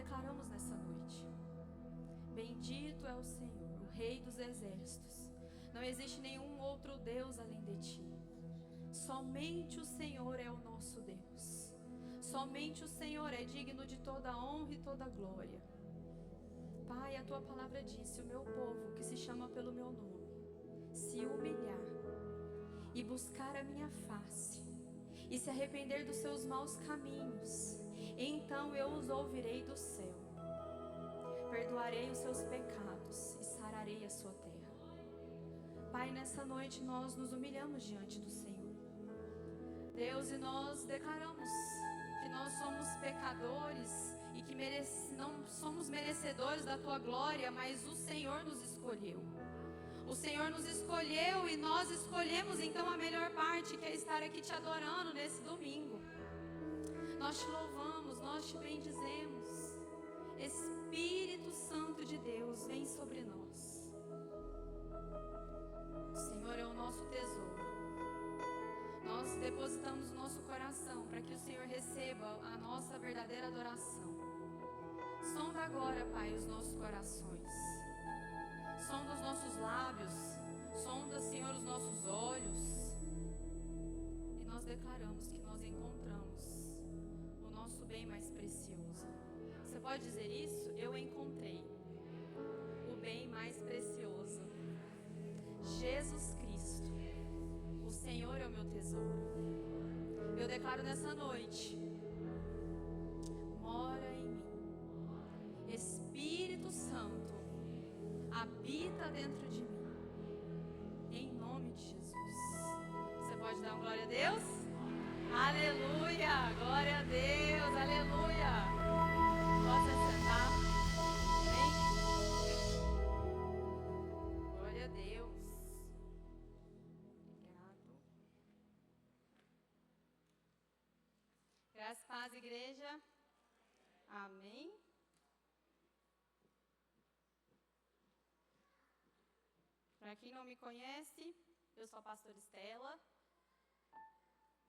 declaramos nessa noite: bendito é o Senhor, o Rei dos exércitos. Não existe nenhum outro Deus além de ti. Somente o Senhor é o nosso Deus. Somente o Senhor é digno de toda honra e toda glória. Pai, a tua palavra disse: o meu povo, que se chama pelo meu nome, se humilhar e buscar a minha face e se arrepender dos seus maus caminhos, então eu os ouvirei do céu, perdoarei os seus pecados e sararei a sua terra. Pai, nessa noite nós nos humilhamos diante do Senhor, Deus, e nós declaramos que nós somos pecadores e que não somos merecedores da tua glória, mas o Senhor nos escolheu. O Senhor nos escolheu e nós escolhemos então a melhor parte, que é estar aqui te adorando nesse domingo. Nós te louvamos, nós te bendizemos. Espírito Santo de Deus, vem sobre nós. O Senhor é o nosso tesouro. Nós depositamos o nosso coração para que o Senhor receba a nossa verdadeira adoração. Sonda agora, Pai, os nossos corações. Sonda os nossos lábios. Sonda, Senhor, os nossos olhos. E nós declaramos que nós encontramos o nosso bem mais precioso. Você pode dizer isso? Eu encontrei o bem mais precioso. Jesus Cristo. O Senhor é o meu tesouro. Eu declaro nessa noite: mora em mim. Espírito Santo, habita dentro de mim. Em nome de Jesus. Você pode dar uma glória a Deus? Aleluia! Glória a Deus! Aleluia! Pode sentar. Amém? Glória a Deus. Graças, paz, igreja. Amém. Para quem não me conhece, eu sou a pastora Estela.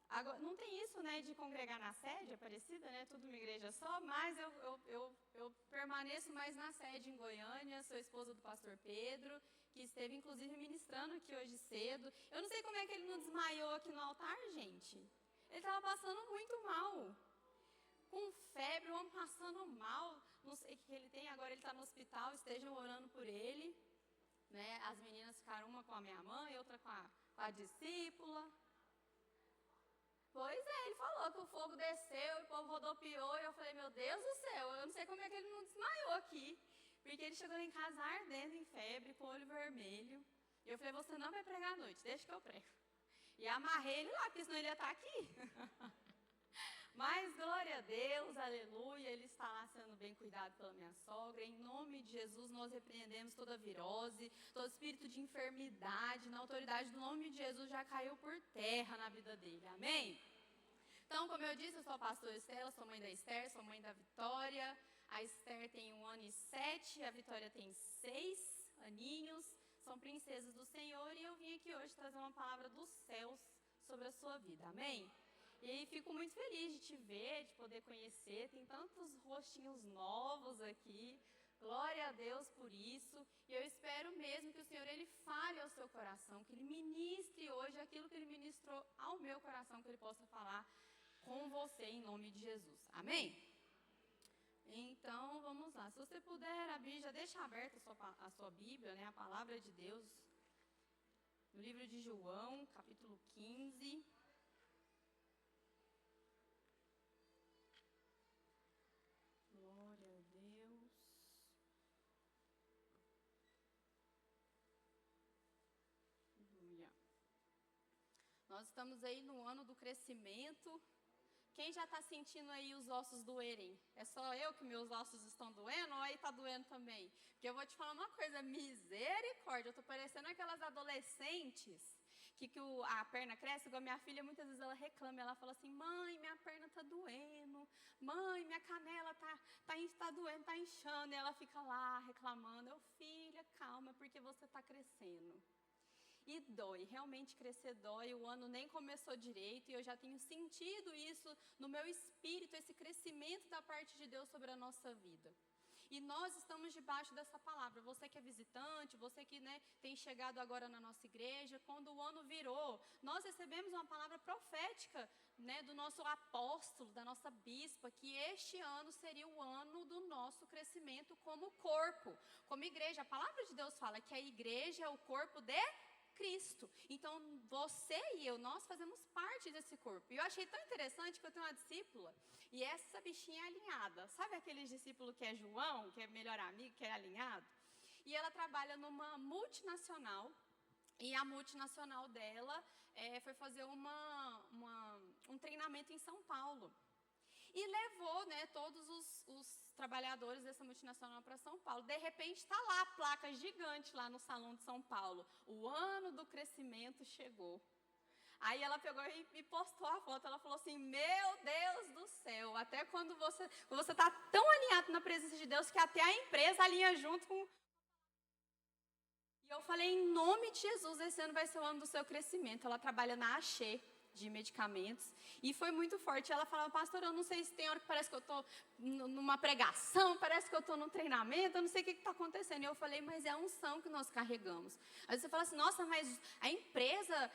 Agora, não tem isso, né, de congregar na sede, Aparecida, né, tudo uma igreja só, mas eu permaneço mais na sede em Goiânia, sou esposa do pastor Pedro, que esteve inclusive ministrando aqui hoje cedo. Eu não sei como é que ele não desmaiou aqui no altar, gente. Ele estava passando muito mal, com febre, o homem passando mal, não sei o que ele tem, agora ele está no hospital, estejam orando por ele, né? As meninas ficaram uma com a minha mãe, outra com a discípula. Pois é, ele falou que o fogo desceu, e o povo rodopiou, e eu falei: meu Deus do céu, eu não sei como é que ele não desmaiou aqui, porque ele chegou em casa ardendo em febre, com o olho vermelho, e eu falei: você não vai pregar à noite, deixa que eu prego. E amarrei ele lá, porque senão ele ia estar aqui. Mas glória a Deus, aleluia, ele está lá sendo bem cuidado pela minha sogra. Em nome de Jesus, nós repreendemos toda virose, todo espírito de enfermidade, na autoridade do nome de Jesus, já caiu por terra na vida dele, amém? Então, como eu disse, eu sou a pastora Estela, sou mãe da Esther, sou mãe da Vitória. A Esther tem 1 ano e 7, a Vitória tem 6 aninhos, são princesas do Senhor, e eu vim aqui hoje trazer uma palavra dos céus sobre a sua vida, amém? E aí fico muito feliz de te ver, de poder conhecer, tem tantos rostinhos novos aqui, glória a Deus por isso, e eu espero mesmo que o Senhor, Ele fale ao seu coração, que Ele ministre hoje aquilo que Ele ministrou ao meu coração, que Ele possa falar com você em nome de Jesus, amém? Então, vamos lá, se você puder abrir, já deixa aberta a sua Bíblia, né, a Palavra de Deus, no livro de João, capítulo 15, glória a Deus. Aleluia. Nós estamos aí no ano do crescimento. Quem já está sentindo aí os ossos doerem? É só eu que meus ossos estão doendo ou aí está doendo também? Porque eu vou te falar uma coisa, misericórdia, eu estou parecendo aquelas adolescentes que a perna cresce, igual a minha filha, muitas vezes ela reclama, ela fala assim: mãe, minha perna está doendo, mãe, minha canela tá doendo, está inchando, e ela fica lá reclamando. Eu: filha, calma, porque você está crescendo. E dói, realmente crescer dói, o ano nem começou direito e eu já tenho sentido isso no meu espírito, esse crescimento da parte de Deus sobre a nossa vida. E nós estamos debaixo dessa palavra, você que é visitante, você que tem chegado agora na nossa igreja, quando o ano virou, nós recebemos uma palavra profética do nosso apóstolo, da nossa bispa, que este ano seria o ano do nosso crescimento como corpo, como igreja. A palavra de Deus fala que a igreja é o corpo de Cristo. Então, você e eu, nós fazemos parte desse corpo. E eu achei tão interessante que eu tenho uma discípula, e essa bichinha é alinhada. Sabe aquele discípulo que é João, que é melhor amigo, que é alinhado? E ela trabalha numa multinacional, e a multinacional dela foi fazer um treinamento em São Paulo. E levou todos os trabalhadores dessa multinacional para São Paulo. De repente está lá a placa gigante lá no salão de São Paulo. O ano do crescimento chegou. Aí ela pegou e postou a foto. Ela falou assim, meu Deus do céu, até quando você está tão alinhado na presença de Deus que até a empresa alinha junto com... E eu falei, em nome de Jesus, esse ano vai ser o ano do seu crescimento. Ela trabalha na Axê de medicamentos, e foi muito forte. Ela falava, pastor, eu não sei se tem hora que parece que eu estou numa pregação, parece que eu estou num treinamento, eu não sei o que está acontecendo. E eu falei, mas é a unção que nós carregamos. Aí você fala assim, nossa, mas a empresa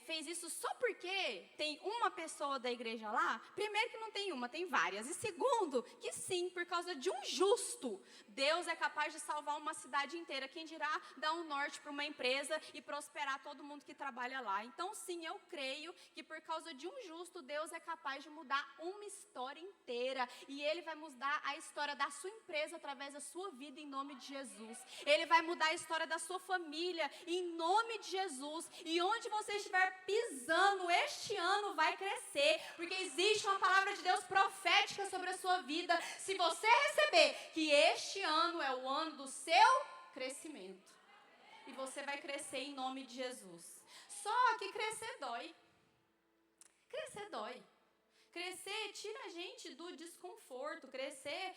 fez isso só porque tem uma pessoa da igreja lá? Primeiro que não tem uma, tem várias. E segundo, que sim, por causa de um justo, Deus é capaz de salvar uma cidade inteira. Quem dirá dar um norte para uma empresa e prosperar todo mundo que trabalha lá. Então sim, eu creio que por causa de um justo, Deus é capaz de mudar uma história inteira. E Ele vai mudar a história da sua empresa através da sua vida em nome de Jesus. Ele vai mudar a história da sua família em nome de Jesus. E onde você estiver pisando, este ano vai crescer, porque existe uma palavra de Deus profética sobre a sua vida. Se você receber que este ano é o ano do seu crescimento, e você vai crescer em nome de Jesus. Só que crescer dói. Crescer dói. Crescer tira a gente do desconforto. Crescer,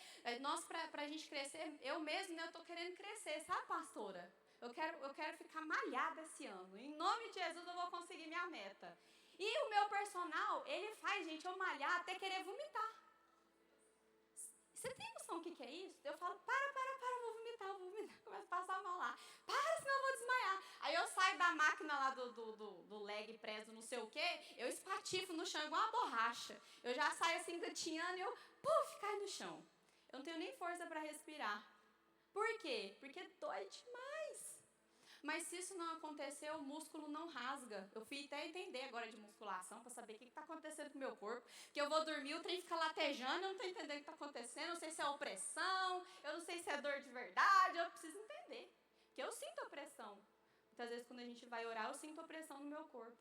pra gente crescer, eu mesma estou querendo crescer, sabe, pastora? Eu quero ficar malhada esse ano. Em nome de Jesus eu vou conseguir minha meta. E o meu personal, ele faz, gente, eu malhar até querer vomitar. Você tem noção do que é isso? Eu falo, para, vou vomitar. Começo a passar mal lá. Para, senão eu vou desmaiar. Aí eu saio da máquina lá do leg press, não sei o quê, eu espatifo no chão igual uma borracha. Eu já saio assim, gatinhando, e eu, caio no chão. Eu não tenho nem força para respirar. Por quê? Porque dói demais. Mas se isso não acontecer, o músculo não rasga. Eu fui até entender agora de musculação, para saber o que está acontecendo com o meu corpo. Que eu vou dormir, o trem fica latejando, eu não estou entendendo o que está acontecendo. Não sei se é opressão, eu não sei se é dor de verdade, eu preciso entender. Porque eu sinto opressão. Muitas vezes quando a gente vai orar, eu sinto opressão no meu corpo.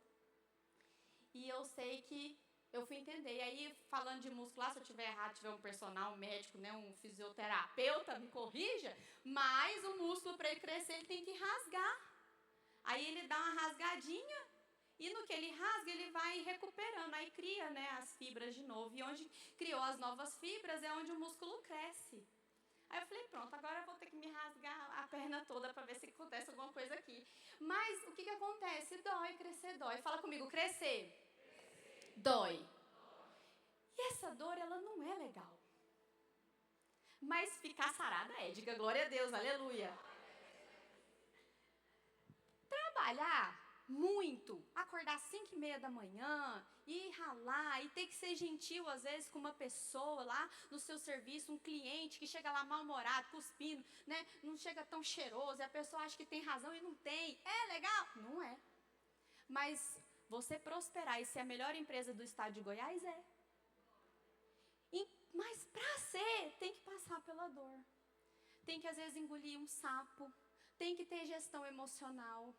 E eu sei que eu fui entender. E aí, falando de muscular, se eu estiver errado, tiver um personal, um médico, um fisioterapeuta, me corrija, mas o músculo, para ele crescer, ele tem que rasgar. Aí ele dá uma rasgadinha, e no que ele rasga, ele vai recuperando. Aí cria as fibras de novo. E onde criou as novas fibras é onde o músculo cresce. Aí eu falei, pronto, agora eu vou ter que me rasgar a perna toda para ver se acontece alguma coisa aqui. Mas o que acontece? Dói, crescer dói. Fala comigo, crescer. Dói. E essa dor, ela não é legal. Mas ficar sarada é. Diga glória a Deus, aleluia. Trabalhar muito, acordar às 5:30 da manhã, ir ralar, e ter que ser gentil às vezes com uma pessoa lá no seu serviço, um cliente que chega lá mal-humorado, cuspindo, não chega tão cheiroso, e a pessoa acha que tem razão e não tem. É legal? Não é. Mas você prosperar e ser a melhor empresa do estado de Goiás mas para ser, tem que passar pela dor. Tem que às vezes engolir um sapo, tem que ter gestão emocional,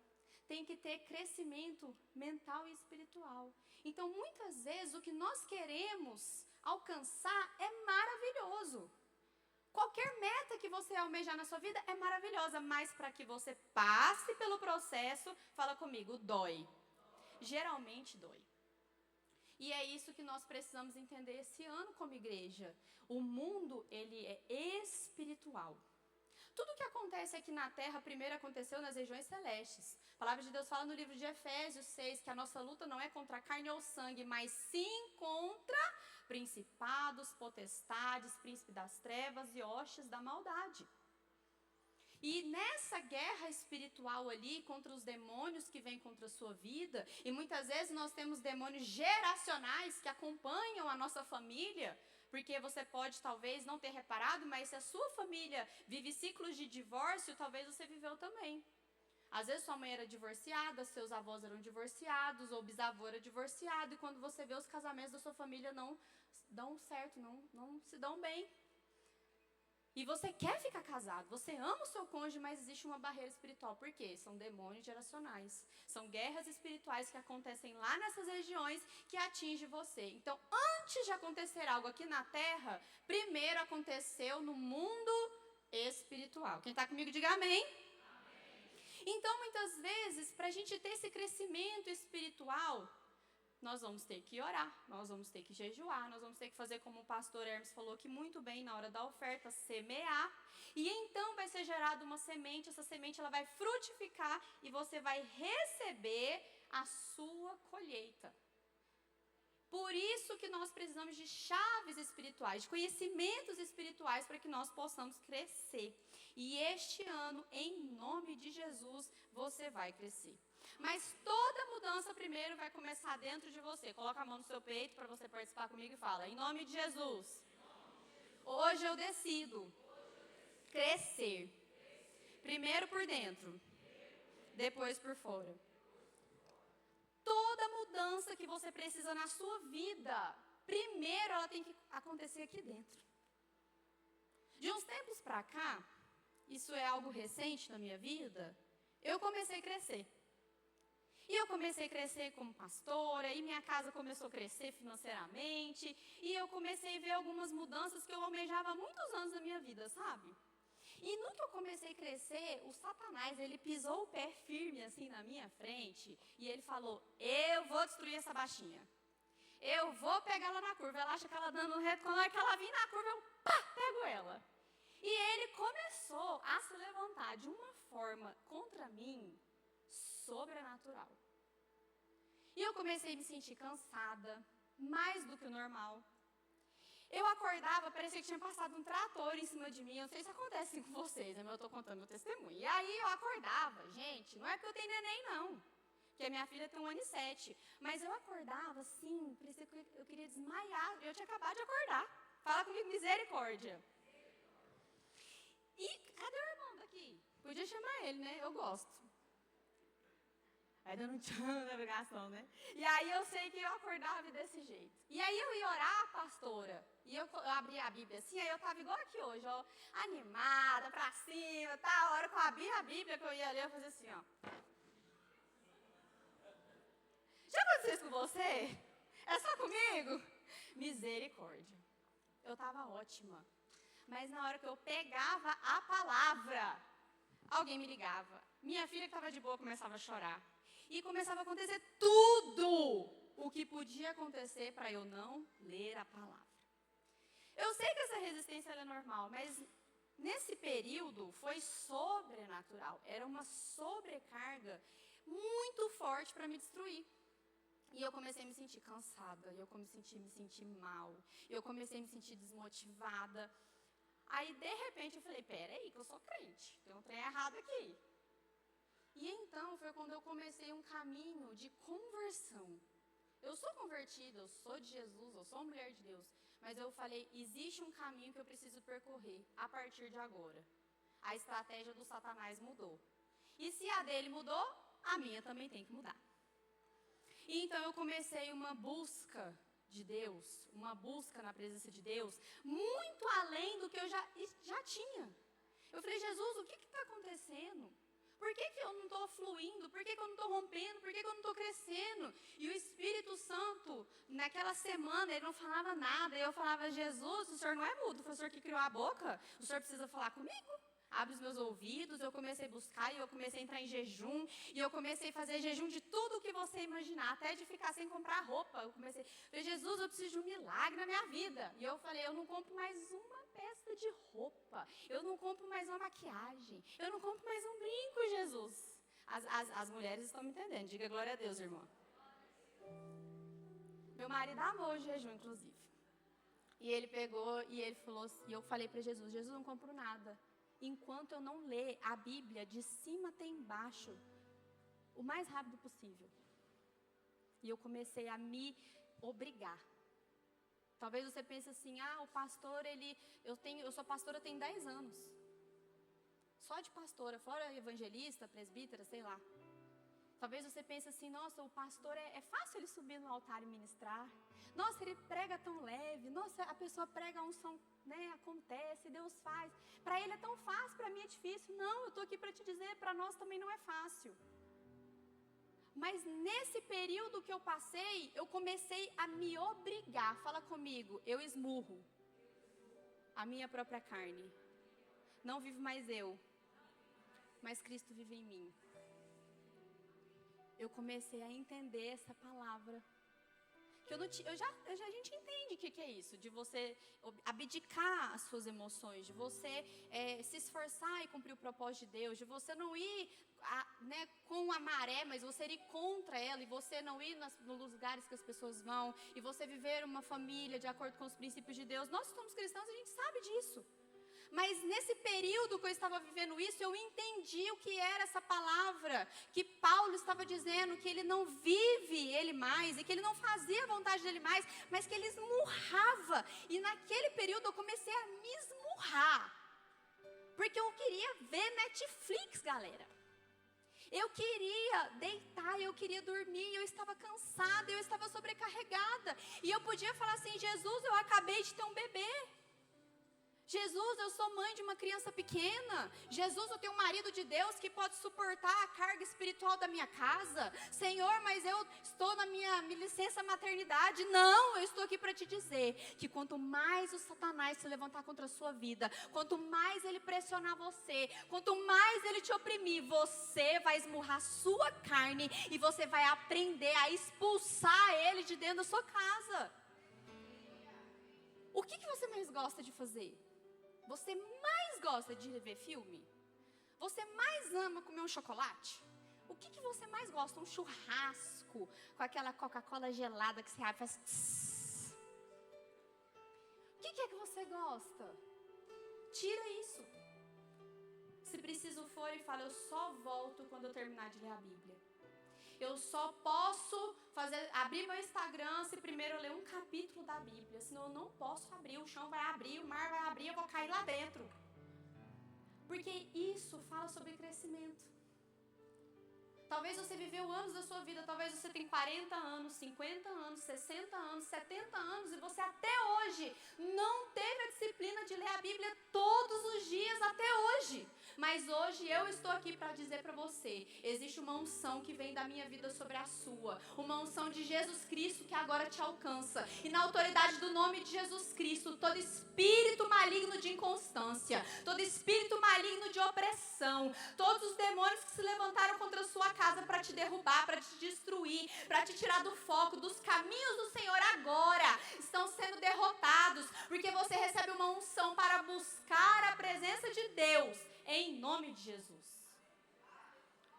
tem que ter crescimento mental e espiritual. Então muitas vezes o que nós queremos alcançar é maravilhoso. Qualquer meta que você almejar na sua vida é maravilhosa, mas para que você passe pelo processo, fala comigo, dói. Geralmente dói. E é isso que nós precisamos entender esse ano como igreja. O mundo, ele é espiritual. tudo que acontece aqui na terra, primeiro aconteceu nas regiões celestes. A palavra de Deus fala no livro de Efésios 6, que a nossa luta não é contra carne ou sangue, mas sim contra principados, potestades, príncipe das trevas e hostes da maldade. E nessa guerra espiritual ali, contra os demônios que vêm contra a sua vida, e muitas vezes nós temos demônios geracionais que acompanham a nossa família, porque você pode talvez não ter reparado, mas se a sua família vive ciclos de divórcio, talvez você viveu também. Às vezes sua mãe era divorciada, seus avós eram divorciados, ou bisavô era divorciado, e quando você vê os casamentos da sua família não dão certo, não se dão bem. E você quer ficar casado, você ama o seu cônjuge, mas existe uma barreira espiritual. Por quê? São demônios geracionais. São guerras espirituais que acontecem lá nessas regiões que atingem você. Então, antes de acontecer algo aqui na terra, primeiro aconteceu no mundo espiritual. Quem está comigo, diga amém. Então, muitas vezes, para a gente ter esse crescimento espiritual, nós vamos ter que orar, nós vamos ter que jejuar, nós vamos ter que fazer como o pastor Hermes falou aqui muito bem na hora da oferta, semear. E então vai ser gerada uma semente, essa semente ela vai frutificar e você vai receber a sua colheita. Por isso que nós precisamos de chaves espirituais, de conhecimentos espirituais para que nós possamos crescer. E este ano, em nome de Jesus, você vai crescer. Mas toda mudança primeiro vai começar dentro de você. Coloca a mão no seu peito para você participar comigo e fala: em nome de Jesus, hoje eu decido crescer. Primeiro por dentro, depois por fora. Toda mudança que você precisa na sua vida, primeiro ela tem que acontecer aqui dentro. De uns tempos para cá, isso é algo recente na minha vida, eu comecei a crescer. E eu comecei a crescer como pastora, e minha casa começou a crescer financeiramente, e eu comecei a ver algumas mudanças que eu almejava há muitos anos da minha vida, sabe? E no que eu comecei a crescer, o Satanás, ele pisou o pé firme assim na minha frente, e ele falou: eu vou destruir essa baixinha. Eu vou pegar ela na curva. Ela acha que ela dando reto, quando ela vir na curva, eu pego ela. E ele começou a se levantar de uma forma contra mim, sobrenatural. E eu comecei a me sentir cansada, mais do que o normal. Eu acordava, parecia que tinha passado um trator em cima de mim. Eu não sei se acontece com vocês, mas eu estou contando meu testemunho. E aí eu acordava, gente, não é porque eu tenho neném não, porque a minha filha tem 1 ano e 7. Mas eu acordava assim, parecia que eu queria desmaiar. Eu tinha acabado de acordar. Fala comigo, misericórdia. E cadê o irmão daqui? Podia chamar ele, né? Eu gosto. Aí dando um tchan na ligação, né? E aí eu sei que eu acordava desse jeito. E aí eu ia orar, pastora, e eu abria a Bíblia assim, aí eu tava igual aqui hoje, ó, animada, pra cima, tá? A hora que eu abria a Bíblia, que eu ia ler, eu fazia assim, ó. Já aconteceu isso com você? É só comigo? Misericórdia. Eu tava ótima. Mas na hora que eu pegava a palavra, alguém me ligava. Minha filha que estava de boa começava a chorar. E começava a acontecer tudo o que podia acontecer para eu não ler a palavra. Eu sei que essa resistência é normal, mas nesse período foi sobrenatural. Era uma sobrecarga muito forte para me destruir. E eu comecei a me sentir cansada, eu comecei a me sentir mal, eu comecei a me sentir desmotivada. Aí, de repente, eu falei: peraí, que eu sou crente, tem um trem errado aqui. E então, foi quando eu comecei um caminho de conversão. Eu sou convertida, eu sou de Jesus, eu sou mulher de Deus. Mas eu falei: existe um caminho que eu preciso percorrer a partir de agora. A estratégia do Satanás mudou. E se a dele mudou, a minha também tem que mudar. E então eu comecei uma busca de Deus, uma busca na presença de Deus, muito além do que eu já tinha. Eu falei: Jesus, o que está acontecendo? Por que eu não estou fluindo? Por que eu não estou rompendo? Por que eu não estou crescendo? E o Espírito Santo, naquela semana, ele não falava nada. E eu falava: Jesus, o Senhor não é mudo, foi o Senhor que criou a boca? O Senhor precisa falar comigo? Abre os meus ouvidos. Eu comecei a buscar e eu comecei a entrar em jejum. E eu comecei a fazer jejum de tudo que você imaginar, até de ficar sem comprar roupa. Eu falei: Jesus, eu preciso de um milagre na minha vida. E eu falei: eu não compro mais uma peça de roupa. Eu não compro mais uma maquiagem. Eu não compro mais um brinco, Jesus. As mulheres estão me entendendo. Diga glória a Deus, irmã. Meu marido amou o jejum, inclusive. E ele pegou e ele falou, e eu falei para Jesus, Jesus, não compro nada. Enquanto eu não ler a Bíblia de cima até embaixo, o mais rápido possível. E eu comecei a me obrigar. Talvez você pense assim, o pastor, eu sou pastora tem 10 anos. Só de pastora, fora evangelista, presbítera, sei lá. Talvez você pense assim, nossa, o pastor é fácil ele subir no altar e ministrar. Nossa, ele prega tão leve. Nossa, a pessoa prega a unção, né, acontece, Deus faz. Para ele é tão fácil, para mim é difícil. Não, eu estou aqui para te dizer, para nós também não é fácil. Mas nesse período que eu passei, eu comecei a me obrigar. Fala comigo, eu esmurro a minha própria carne. Não vivo mais eu, mas Cristo vive em mim. Eu comecei a entender essa palavra. Que a gente entende o que é isso, de você abdicar as suas emoções, de você se esforçar e cumprir o propósito de Deus, de você não ir com a maré, mas você ir contra ela, e você não ir nos lugares que as pessoas vão, e você viver uma família de acordo com os princípios de Deus. Nós somos cristãos, a gente sabe disso. Mas nesse período que eu estava vivendo isso, eu entendi o que era essa palavra, que Paulo estava dizendo que ele não vive ele mais, e que ele não fazia a vontade dele mais, mas que ele esmurrava. E naquele período eu comecei a me esmurrar, porque eu queria ver Netflix, galera. Eu queria deitar, eu queria dormir, eu estava cansada, eu estava sobrecarregada. E eu podia falar assim, Jesus, eu acabei de ter um bebê. Jesus, eu sou mãe de uma criança pequena. Jesus, eu tenho um marido de Deus que pode suportar a carga espiritual da minha casa. Senhor, mas eu estou na minha licença maternidade. Não, eu estou aqui para te dizer que quanto mais o Satanás se levantar contra a sua vida, quanto mais ele pressionar você, quanto mais ele te oprimir, você vai esmurrar a sua carne e você vai aprender a expulsar ele de dentro da sua casa. O que você mais gosta de fazer? Você mais gosta de ver filme? Você mais ama comer um chocolate? O que você mais gosta? Um churrasco com aquela Coca-Cola gelada que você abre e faz tss. O que é que você gosta? Tira isso. Se preciso for, e fala, eu só volto quando eu terminar de ler a Bíblia. Eu só posso abrir meu Instagram se primeiro eu ler um capítulo da Bíblia. Senão eu não posso abrir, o chão vai abrir, o mar vai abrir, eu vou cair lá dentro. Porque isso fala sobre crescimento. Talvez você viveu anos da sua vida, talvez você tenha 40 anos, 50 anos, 60 anos, 70 anos, e você até hoje não teve a disciplina de ler a Bíblia todos os dias até hoje. Mas hoje eu estou aqui para dizer para você, existe uma unção que vem da minha vida sobre a sua, uma unção de Jesus Cristo que agora te alcança, e na autoridade do nome de Jesus Cristo, todo espírito maligno de inconstância, todo espírito maligno de opressão, todos os demônios que se levantaram contra a sua casa para te derrubar, para te destruir, para te tirar do foco, dos caminhos do Senhor agora, estão sendo derrotados, porque você recebe uma unção para buscar a presença de Deus, em nome de Jesus.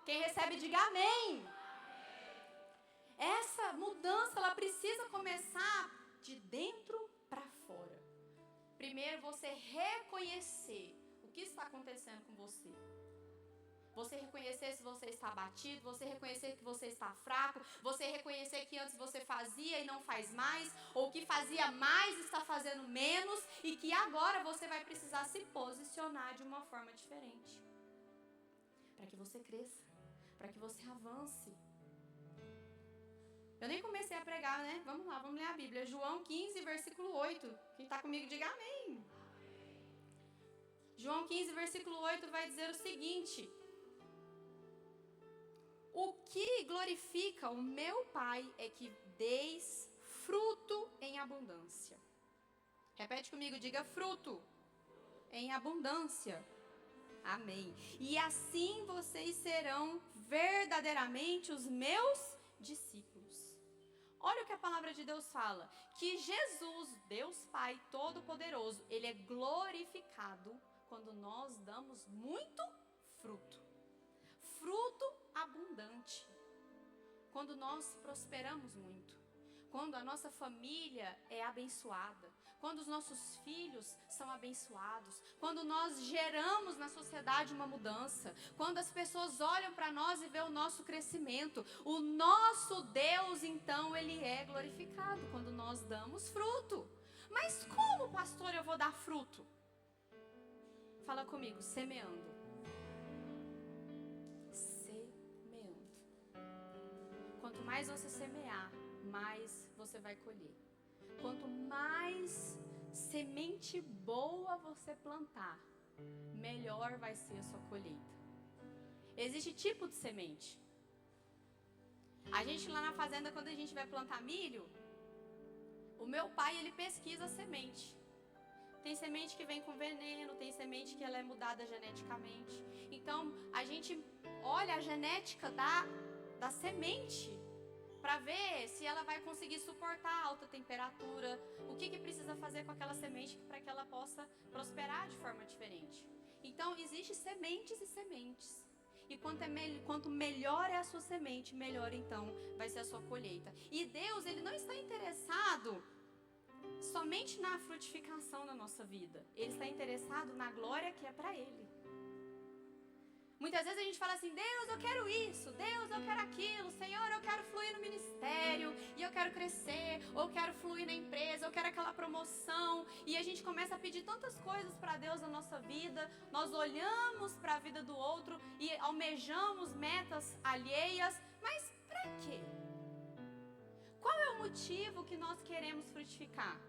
Quem recebe, diga amém. Essa mudança, ela precisa começar de dentro para fora. Primeiro, você reconhecer o que está acontecendo com você. Você reconhecer se você está abatido, você reconhecer que você está fraco, você reconhecer que antes você fazia e não faz mais, ou que fazia mais e está fazendo menos, e que agora você vai precisar se posicionar de uma forma diferente. Para que você cresça, para que você avance. Eu nem comecei a pregar, né? Vamos lá, vamos ler a Bíblia. João 15, versículo 8. Quem está comigo, diga amém. João 15, versículo 8 vai dizer o seguinte: o que glorifica o meu Pai é que deis fruto em abundância. Repete comigo, diga fruto em abundância. Amém. E assim vocês serão verdadeiramente os meus discípulos. Olha o que a palavra de Deus fala, que Jesus, Deus Pai Todo-Poderoso, Ele é glorificado quando nós damos muito fruto. Fruto abundante. Quando nós prosperamos muito. Quando a nossa família é abençoada. Quando os nossos filhos são abençoados. Quando nós geramos na sociedade uma mudança. Quando as pessoas olham para nós e vê o nosso crescimento. O nosso Deus, então, Ele é glorificado quando nós damos fruto. Mas como, pastor, eu vou dar fruto? Fala comigo, semeando. Semeando. Quanto mais você semear, mais você vai colher. Quanto mais semente boa você plantar, melhor vai ser a sua colheita. Existe tipo de semente. A gente lá na fazenda, quando a gente vai plantar milho, o meu pai, ele pesquisa a semente. Tem semente que vem com veneno, tem semente que ela é mudada geneticamente. Então, a gente olha a genética da semente para ver se ela vai conseguir suportar alta temperatura, o que precisa fazer com aquela semente para que ela possa prosperar de forma diferente. Então, existem sementes e sementes. E quanto melhor é a sua semente, melhor então vai ser a sua colheita. E Deus, Ele não está interessado somente na frutificação da nossa vida. Ele está interessado na glória que é para Ele. Muitas vezes a gente fala assim, Deus, eu quero isso, Deus, eu quero aquilo, Senhor, eu quero fluir no ministério, e eu quero crescer, ou eu quero fluir na empresa, eu quero aquela promoção, e a gente começa a pedir tantas coisas para Deus na nossa vida, nós olhamos para a vida do outro e almejamos metas alheias, mas para quê? Qual é o motivo que nós queremos frutificar?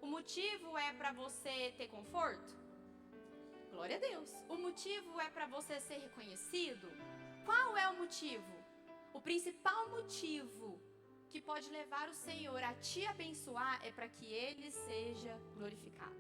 O motivo é para você ter conforto? Glória a Deus. O motivo é para você ser reconhecido? Qual é o motivo? O principal motivo que pode levar o Senhor a te abençoar é para que Ele seja glorificado.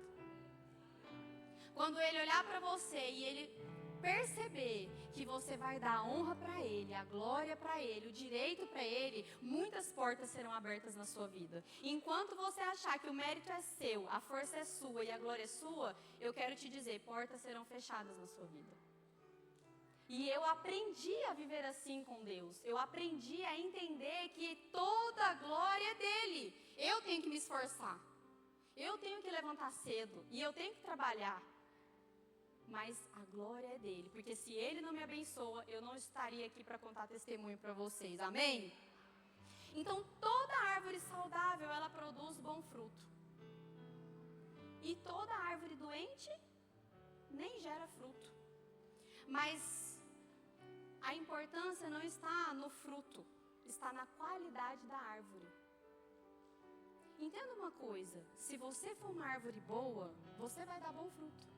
Quando Ele olhar para você e Ele perceber que você vai dar a honra para Ele, a glória para Ele, o direito para Ele, muitas portas serão abertas na sua vida. Enquanto você achar que o mérito é seu, a força é sua e a glória é sua, eu quero te dizer, portas serão fechadas na sua vida. E eu aprendi a viver assim com Deus. Eu aprendi a entender que toda a glória é dele. Eu tenho que me esforçar. Eu tenho que levantar cedo e eu tenho que trabalhar. Mas a glória é dele, porque se ele não me abençoa, eu não estaria aqui para contar testemunho para vocês, amém? Então toda árvore saudável, ela produz bom fruto. E toda árvore doente, nem gera fruto. Mas a importância não está no fruto, está na qualidade da árvore. Entenda uma coisa, se você for uma árvore boa, você vai dar bom fruto.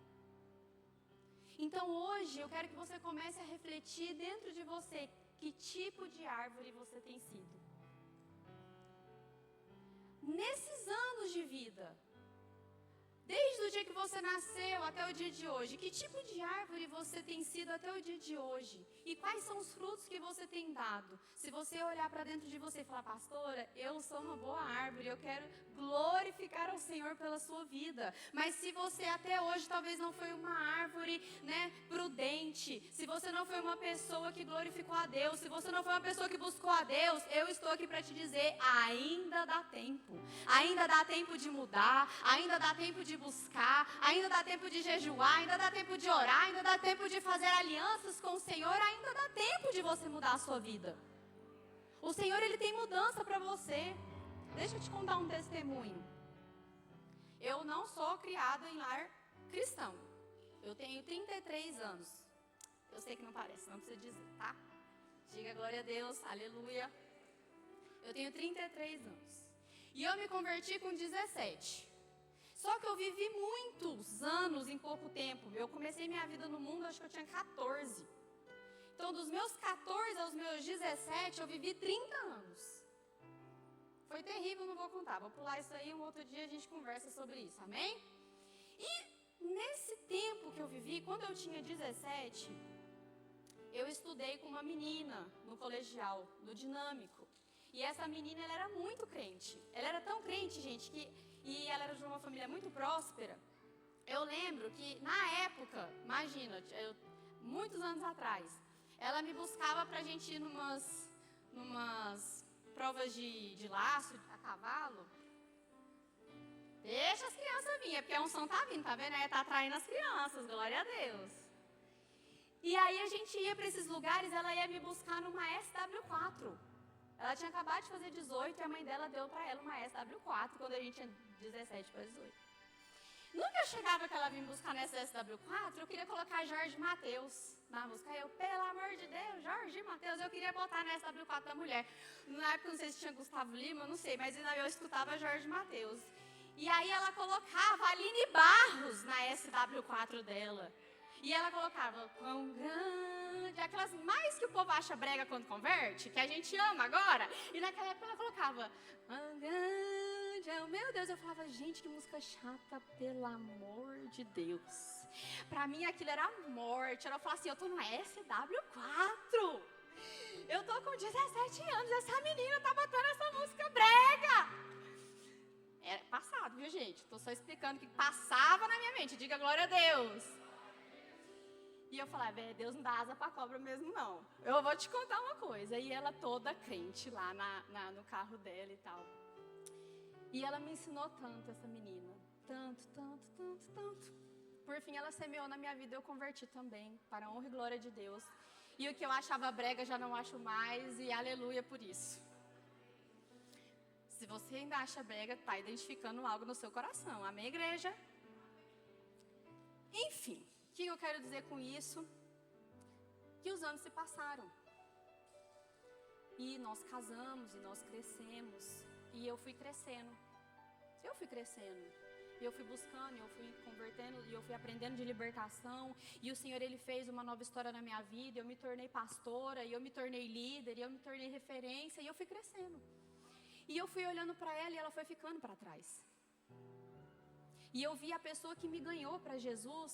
Então hoje eu quero que você comece a refletir dentro de você que tipo de árvore você tem sido. Nesses anos de vida, desde o dia que você nasceu até o dia de hoje, que tipo de árvore você tem sido até o dia de hoje? E quais são os frutos que você tem dado? Se você olhar para dentro de você e falar, pastora, eu sou uma boa árvore, eu quero glorificar ao Senhor pela sua vida. Mas se você até hoje talvez não foi uma árvore, prudente, se você não foi uma pessoa que glorificou a Deus, se você não foi uma pessoa que buscou a Deus, eu estou aqui para te dizer, ainda dá tempo. Ainda dá tempo de mudar, ainda dá tempo de buscar, ainda dá tempo de jejuar, ainda dá tempo de orar, ainda dá tempo de fazer alianças com o Senhor, ainda dá tempo de você mudar a sua vida. O Senhor, Ele tem mudança para você. Deixa eu te contar um testemunho. Eu não sou criada em lar cristão. Eu tenho 33 anos. Eu sei que não parece, não precisa dizer, tá? Diga glória a Deus, aleluia. Eu tenho 33 anos. E eu me converti com 17. Só que eu vivi muitos anos em pouco tempo. Eu comecei minha vida no mundo, acho que eu tinha 14. Então, dos meus 14 aos meus 17, eu vivi 30 anos. Foi terrível, não vou contar. Vou pular isso aí, um outro dia a gente conversa sobre isso, amém? E nesse tempo que eu vivi, quando eu tinha 17, eu estudei com uma menina no colegial, no Dinâmico. E essa menina, ela era muito crente. Ela era tão crente, gente, e ela era de uma família muito próspera. Eu lembro que na época, imagina, muitos anos atrás, ela me buscava pra gente ir numas provas de laço a cavalo. Deixa as crianças virem, porque a unção tá vindo, tá vendo? Tá atraindo as crianças, glória a Deus. E aí a gente ia para esses lugares, ela ia me buscar numa SW4. Ela tinha acabado de fazer 18 e a mãe dela deu para ela uma SW4 quando a gente tinha 17 para 18. Nunca chegava que ela vinha me buscar nessa SW4, eu queria colocar Jorge Mateus na música. Aí eu, pelo amor de Deus, Jorge Mateus, eu queria botar na SW4 da mulher. Na época não sei se tinha Gustavo Lima, não sei, mas eu escutava Jorge Mateus. E aí ela colocava Aline Barros na SW4 dela. E ela colocava, quão grande, aquelas mais que o povo acha brega quando converte, que a gente ama agora. E naquela época ela colocava, quão grande, meu Deus. Eu falava, gente, que música chata, pelo amor de Deus. Pra mim aquilo era morte. Ela falava assim, eu tô no SW4. Eu tô com 17 anos, essa menina tá botando essa música brega. Era passado, viu, gente? Tô só explicando que passava na minha mente. Diga glória a Deus. E eu falava, Deus não dá asa pra cobra mesmo, não. Eu vou te contar uma coisa. E ela toda crente lá no carro dela e tal. E ela me ensinou tanto, essa menina. Tanto, tanto, tanto, tanto. Por fim, ela semeou na minha vida e eu converti também. Para a honra e glória de Deus. E o que eu achava brega, já não acho mais. E aleluia por isso. Se você ainda acha brega, está identificando algo no seu coração. Amém, igreja? Enfim, o que eu quero dizer com isso? Que os anos se passaram. E nós casamos, e nós crescemos. E eu fui crescendo. E eu fui buscando, e eu fui convertendo, e eu fui aprendendo de libertação. E o Senhor, Ele fez uma nova história na minha vida. Eu me tornei pastora, e eu me tornei líder, e eu me tornei referência, e eu fui crescendo. E eu fui olhando para ela e ela foi ficando para trás. E eu vi a pessoa que me ganhou para Jesus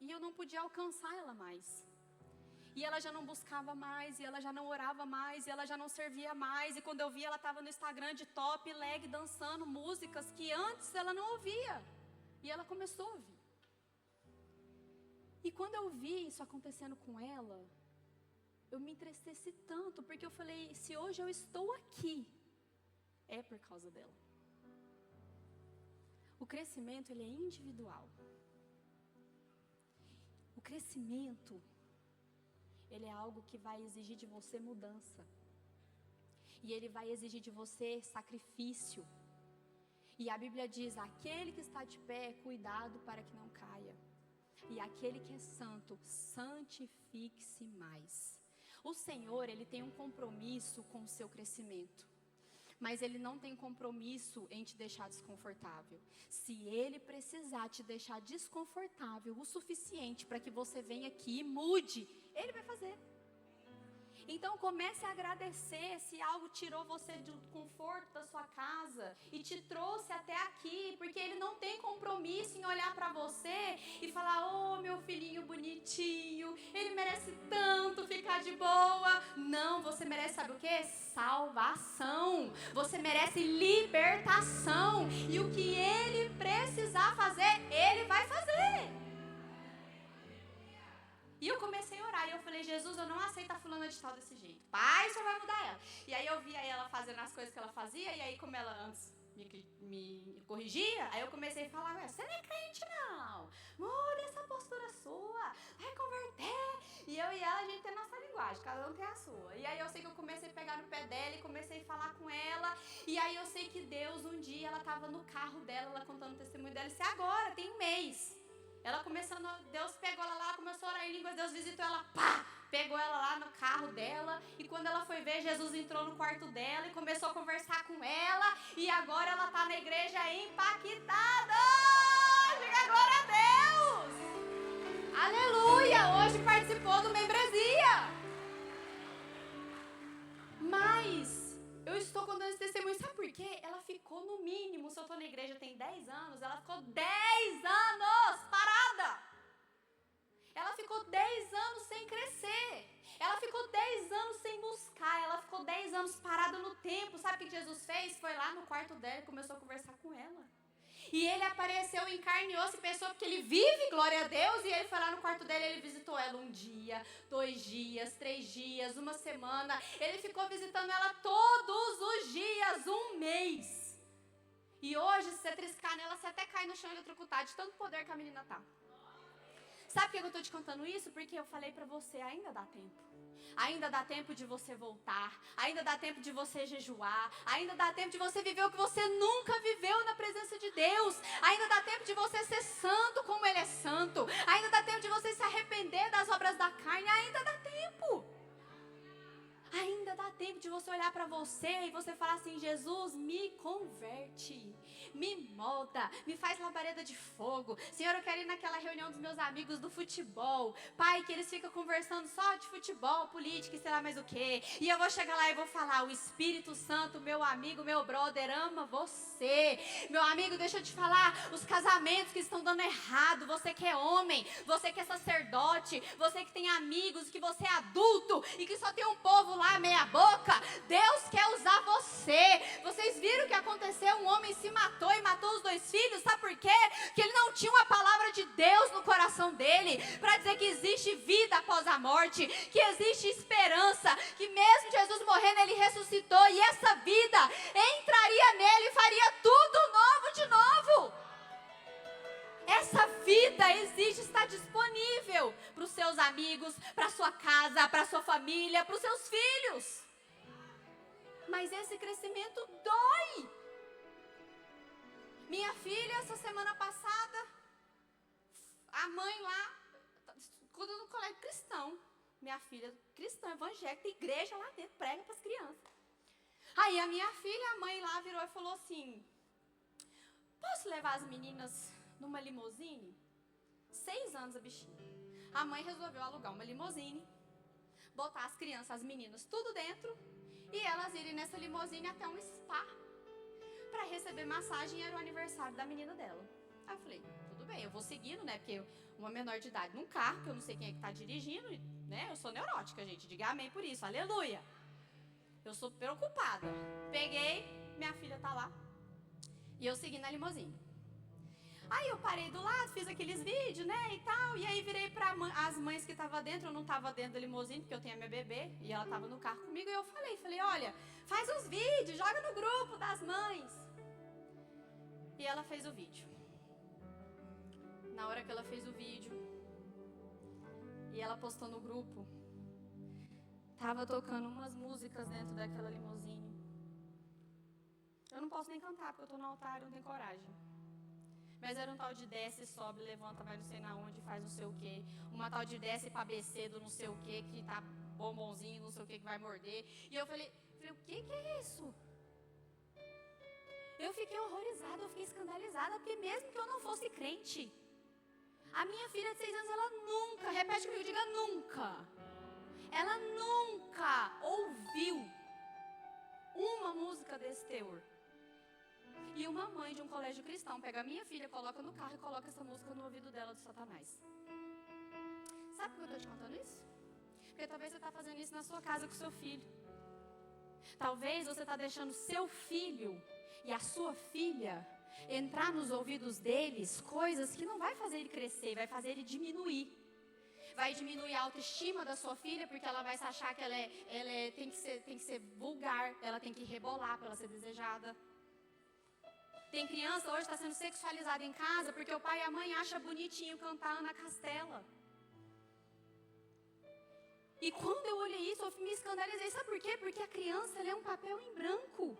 e eu não podia alcançar ela mais. E ela já não buscava mais, e ela já não orava mais, e ela já não servia mais. E quando eu vi, ela estava no Instagram de top, leg, dançando músicas que antes ela não ouvia. E ela começou a ouvir. E quando eu vi isso acontecendo com ela, eu me entristeci tanto, porque eu falei, se hoje eu estou aqui, é por causa dela. O crescimento, ele é individual. O crescimento, ele é algo que vai exigir de você mudança. E ele vai exigir de você sacrifício. E a Bíblia diz, aquele que está de pé, cuidado para que não caia. E aquele que é santo, santifique-se mais. O Senhor, Ele tem um compromisso com o seu crescimento. Mas Ele não tem compromisso em te deixar desconfortável. Se Ele precisar te deixar desconfortável o suficiente para que você venha aqui e mude, Ele vai fazer. Então comece a agradecer se algo tirou você do conforto da sua casa e te trouxe até aqui, porque Ele não tem compromisso em olhar para você e falar, oh meu filhinho bonitinho, ele merece tanto ficar de boa. Não, você merece sabe o que? Salvação. Você merece libertação. E o que Ele precisar fazer, Ele vai fazer. E eu comecei a orar, e eu falei, Jesus, eu não aceito a fulana de tal desse jeito. Pai, o Senhor vai mudar ela. E aí eu via ela fazendo as coisas que ela fazia, e aí como ela antes me corrigia, aí eu comecei a falar, você não é crente não, muda essa postura sua, vai converter. E eu e ela, a gente tem a nossa linguagem, cada um tem a sua. E aí eu sei que eu comecei a pegar no pé dela e comecei a falar com ela. E aí eu sei que Deus, um dia, ela estava no carro dela, ela contando o testemunho dela, e disse, agora, tem um mês. Ela começando, Deus pegou ela lá, começou a orar em línguas, Deus visitou ela, pá! Pegou ela lá no carro dela, e quando ela foi ver, Jesus entrou no quarto dela e começou a conversar com ela, e agora ela está na igreja impactada! Diga glória a Deus! Aleluia! Hoje participou do membresia! Mas eu estou contando esse testemunho, sabe por quê? Ela ficou no mínimo, se eu estou na igreja tem 10 anos, ela ficou 10 anos parada. Ela ficou 10 anos sem crescer. Ela ficou 10 anos sem buscar. Ela ficou 10 anos parada no tempo. Sabe o que Jesus fez? Foi lá no quarto dela e começou a conversar com ela. E ele apareceu em carne e osso e pensou que ele vive, glória a Deus. E ele foi lá no quarto dele, ele visitou ela 1 dia, 2 dias, 3 dias, 1 semana. Ele ficou visitando ela todos os dias, 1 mês. E hoje, se você triscar nela, você até cai no chão eletrocutado de tanto poder que a menina tá. Sabe por que eu estou te contando isso? Porque eu falei pra você, ainda dá tempo. Ainda dá tempo de você voltar. Ainda dá tempo de você jejuar. Ainda dá tempo de você viver o que você nunca viveu na presença de Deus. Ainda dá tempo de você ser santo como Ele é santo. Ainda dá tempo de você se arrepender das obras da carne. Ainda dá tempo. Ainda dá tempo de você olhar para você e você falar assim: Jesus, me converte, me molda, me faz labareda de fogo. Senhor, eu quero ir naquela reunião dos meus amigos do futebol. Pai, que eles ficam conversando só de futebol, política e sei lá mais o que. E eu vou chegar lá e vou falar: o Espírito Santo, meu amigo, meu brother, ama você. Meu amigo, deixa eu te falar, os casamentos que estão dando errado, você que é homem, você que é sacerdote, você que tem amigos, que você é adulto e que só tem um povo lá meia boca, Deus quer usar você. Vocês viram o que aconteceu? Um homem se matou e matou os 2 filhos, sabe por quê? Porque ele não tinha uma palavra de Deus no coração dele, para dizer que existe vida após a morte, que existe esperança, que mesmo Jesus morrendo, ele ressuscitou, e essa vida entraria nele e faria tudo novo de novo. Essa vida existe, está disponível para os seus amigos, para a sua casa, para a sua família, para os seus filhos. Mas esse crescimento dói. Minha filha, essa semana passada, a mãe lá, estuda no colégio cristão. Minha filha cristã, evangélica, tem igreja lá dentro, prega para as crianças. Aí a minha filha, a mãe lá virou e falou assim: posso levar as meninas numa limusine? 6 anos a bichinha. A mãe resolveu alugar uma limusine, botar as crianças, as meninas, tudo dentro, e elas irem nessa limusine até um spa para receber massagem. Era o aniversário da menina dela. Aí eu falei, tudo bem, eu vou seguindo, né? Porque uma menor de idade num carro, que eu não sei quem é que tá dirigindo, né? Eu sou neurótica, gente, diga amém por isso, aleluia. Eu sou preocupada. Peguei, minha filha tá lá, e eu segui na limusine. Aí eu parei do lado, fiz aqueles vídeos, né, e tal. E aí virei para as mães que estavam dentro. Eu não estava dentro da limusine, porque eu tenho a minha bebê. E ela estava no carro comigo. E eu falei, olha, faz os vídeos, joga no grupo das mães. E ela fez o vídeo. Na hora que ela fez o vídeo, e ela postou no grupo, tava tocando umas músicas dentro daquela limusine. Eu não posso nem cantar, porque eu tô no altar e não tenho coragem. Mas era um tal de desce, sobe, levanta, vai não sei na onde, faz não sei o quê. Uma tal de desce pra BC do não sei o quê, que tá bombonzinho, não sei o quê, que vai morder. E eu falei, o que é isso? Eu fiquei horrorizada, eu fiquei escandalizada, porque mesmo que eu não fosse crente, a minha filha de 6 anos, ela nunca, repete comigo, diga nunca. Ela nunca ouviu uma música desse teor. E uma mãe de um colégio cristão pega a minha filha, coloca no carro e coloca essa música no ouvido dela do Satanás. Sabe por que eu estou te contando isso? Porque talvez você está fazendo isso na sua casa com o seu filho. Talvez você está deixando seu filho e a sua filha entrar nos ouvidos deles coisas que não vai fazer ele crescer, vai fazer ele diminuir. Vai diminuir a autoestima da sua filha, porque ela vai achar que ela tem que ser vulgar, ela tem que rebolar para ela ser desejada. Tem criança hoje que está sendo sexualizada em casa porque o pai e a mãe acham bonitinho cantar Ana Castela. E quando eu olhei isso, eu me escandalizei. Sabe por quê? Porque a criança, ela é um papel em branco.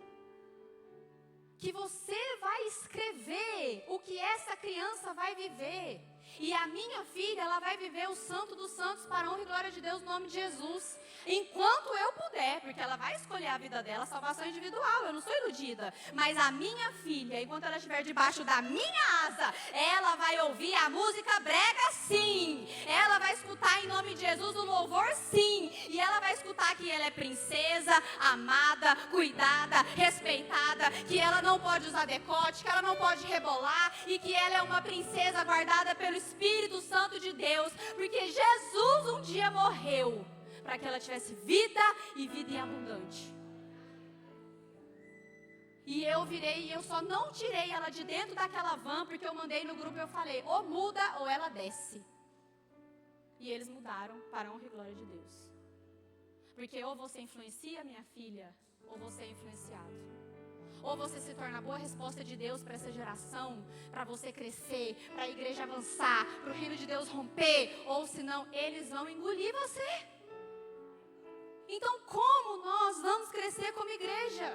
Que você vai escrever o que essa criança vai viver. E a minha filha, ela vai viver o santo dos santos para a honra e glória de Deus no nome de Jesus. Enquanto eu puder, porque ela vai escolher a vida dela, salvação individual, eu não sou iludida. Mas a minha filha, enquanto ela estiver debaixo da minha asa, ela vai ouvir a música brega sim. Ela vai escutar em nome de Jesus o louvor sim. E ela vai escutar que ela é princesa, amada, cuidada, respeitada, que ela não pode usar decote, que ela não pode rebolar e que ela é uma princesa guardada pelo Espírito Santo de Deus, porque Jesus um dia morreu para que ela tivesse vida e vida em abundante. E eu virei e eu só não tirei ela de dentro daquela van, porque eu mandei no grupo e eu falei, ou muda ou ela desce. E eles mudaram para a honra e glória de Deus. Porque ou você influencia, minha filha, ou você é influenciado. Ou você se torna a boa resposta de Deus para essa geração, para você crescer, para a igreja avançar, para o reino de Deus romper, ou senão eles vão engolir você. Então como nós vamos crescer como igreja?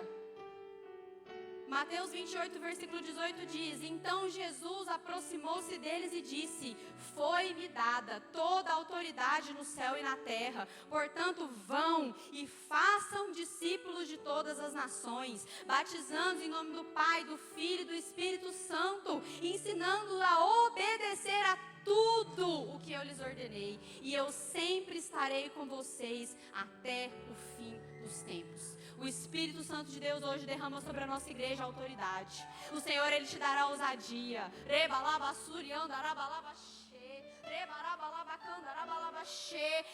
Mateus 28, versículo 18 diz, então Jesus aproximou-se deles e disse, foi-me dada toda a autoridade no céu e na terra, portanto vão e façam discípulos de todas as nações, batizando em nome do Pai, do Filho e do Espírito Santo, ensinando-os a obedecer a tudo o que eu lhes ordenei, e eu sempre estarei com vocês até o fim dos tempos. O Espírito Santo de Deus hoje derrama sobre a nossa igreja a autoridade. O Senhor, Ele te dará ousadia.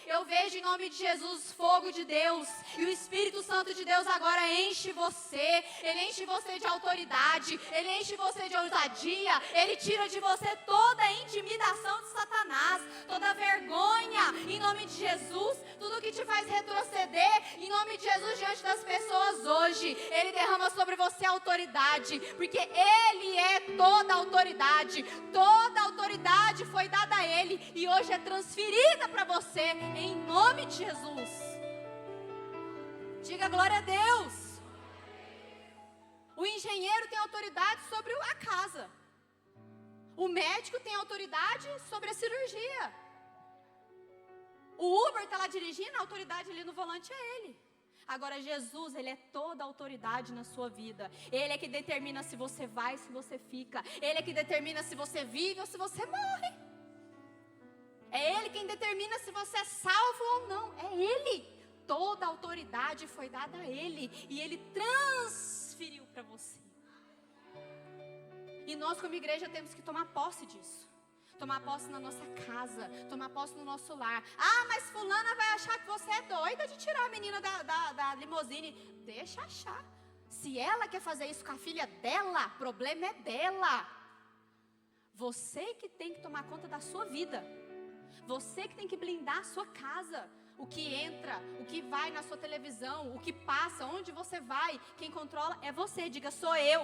Eu vejo em nome de Jesus fogo de Deus. E o Espírito Santo de Deus agora enche você. Ele enche você de autoridade. Ele enche você de ousadia. Ele tira de você toda a intimidação de Satanás, toda a vergonha em nome de Jesus. Tudo que te faz retroceder em nome de Jesus diante das pessoas hoje. Ele derrama sobre você a autoridade, porque Ele é toda a autoridade. Toda a autoridade foi dada a Ele e hoje é transferida para você em nome de Jesus. Diga glória a Deus. O engenheiro tem autoridade sobre a casa. O médico tem autoridade sobre a cirurgia. O Uber está lá dirigindo, a autoridade ali no volante é ele. Agora Jesus, Ele é toda a autoridade na sua vida. Ele é que determina se você vai, se você fica. Ele é que determina se você vive ou se você morre. É Ele quem determina se você é salvo ou não. É Ele. Toda a autoridade foi dada a Ele. E Ele transferiu para você. E nós como igreja temos que tomar posse disso. Tomar posse na nossa casa, tomar posse no nosso lar. Ah, mas fulana vai achar que você é doida de tirar a menina da limusine. Deixa achar. Se ela quer fazer isso com a filha dela, o problema é dela. Você que tem que tomar conta da sua vida. Você que tem que blindar a sua casa. O que entra, o que vai na sua televisão, o que passa, onde você vai. Quem controla é você, diga sou eu.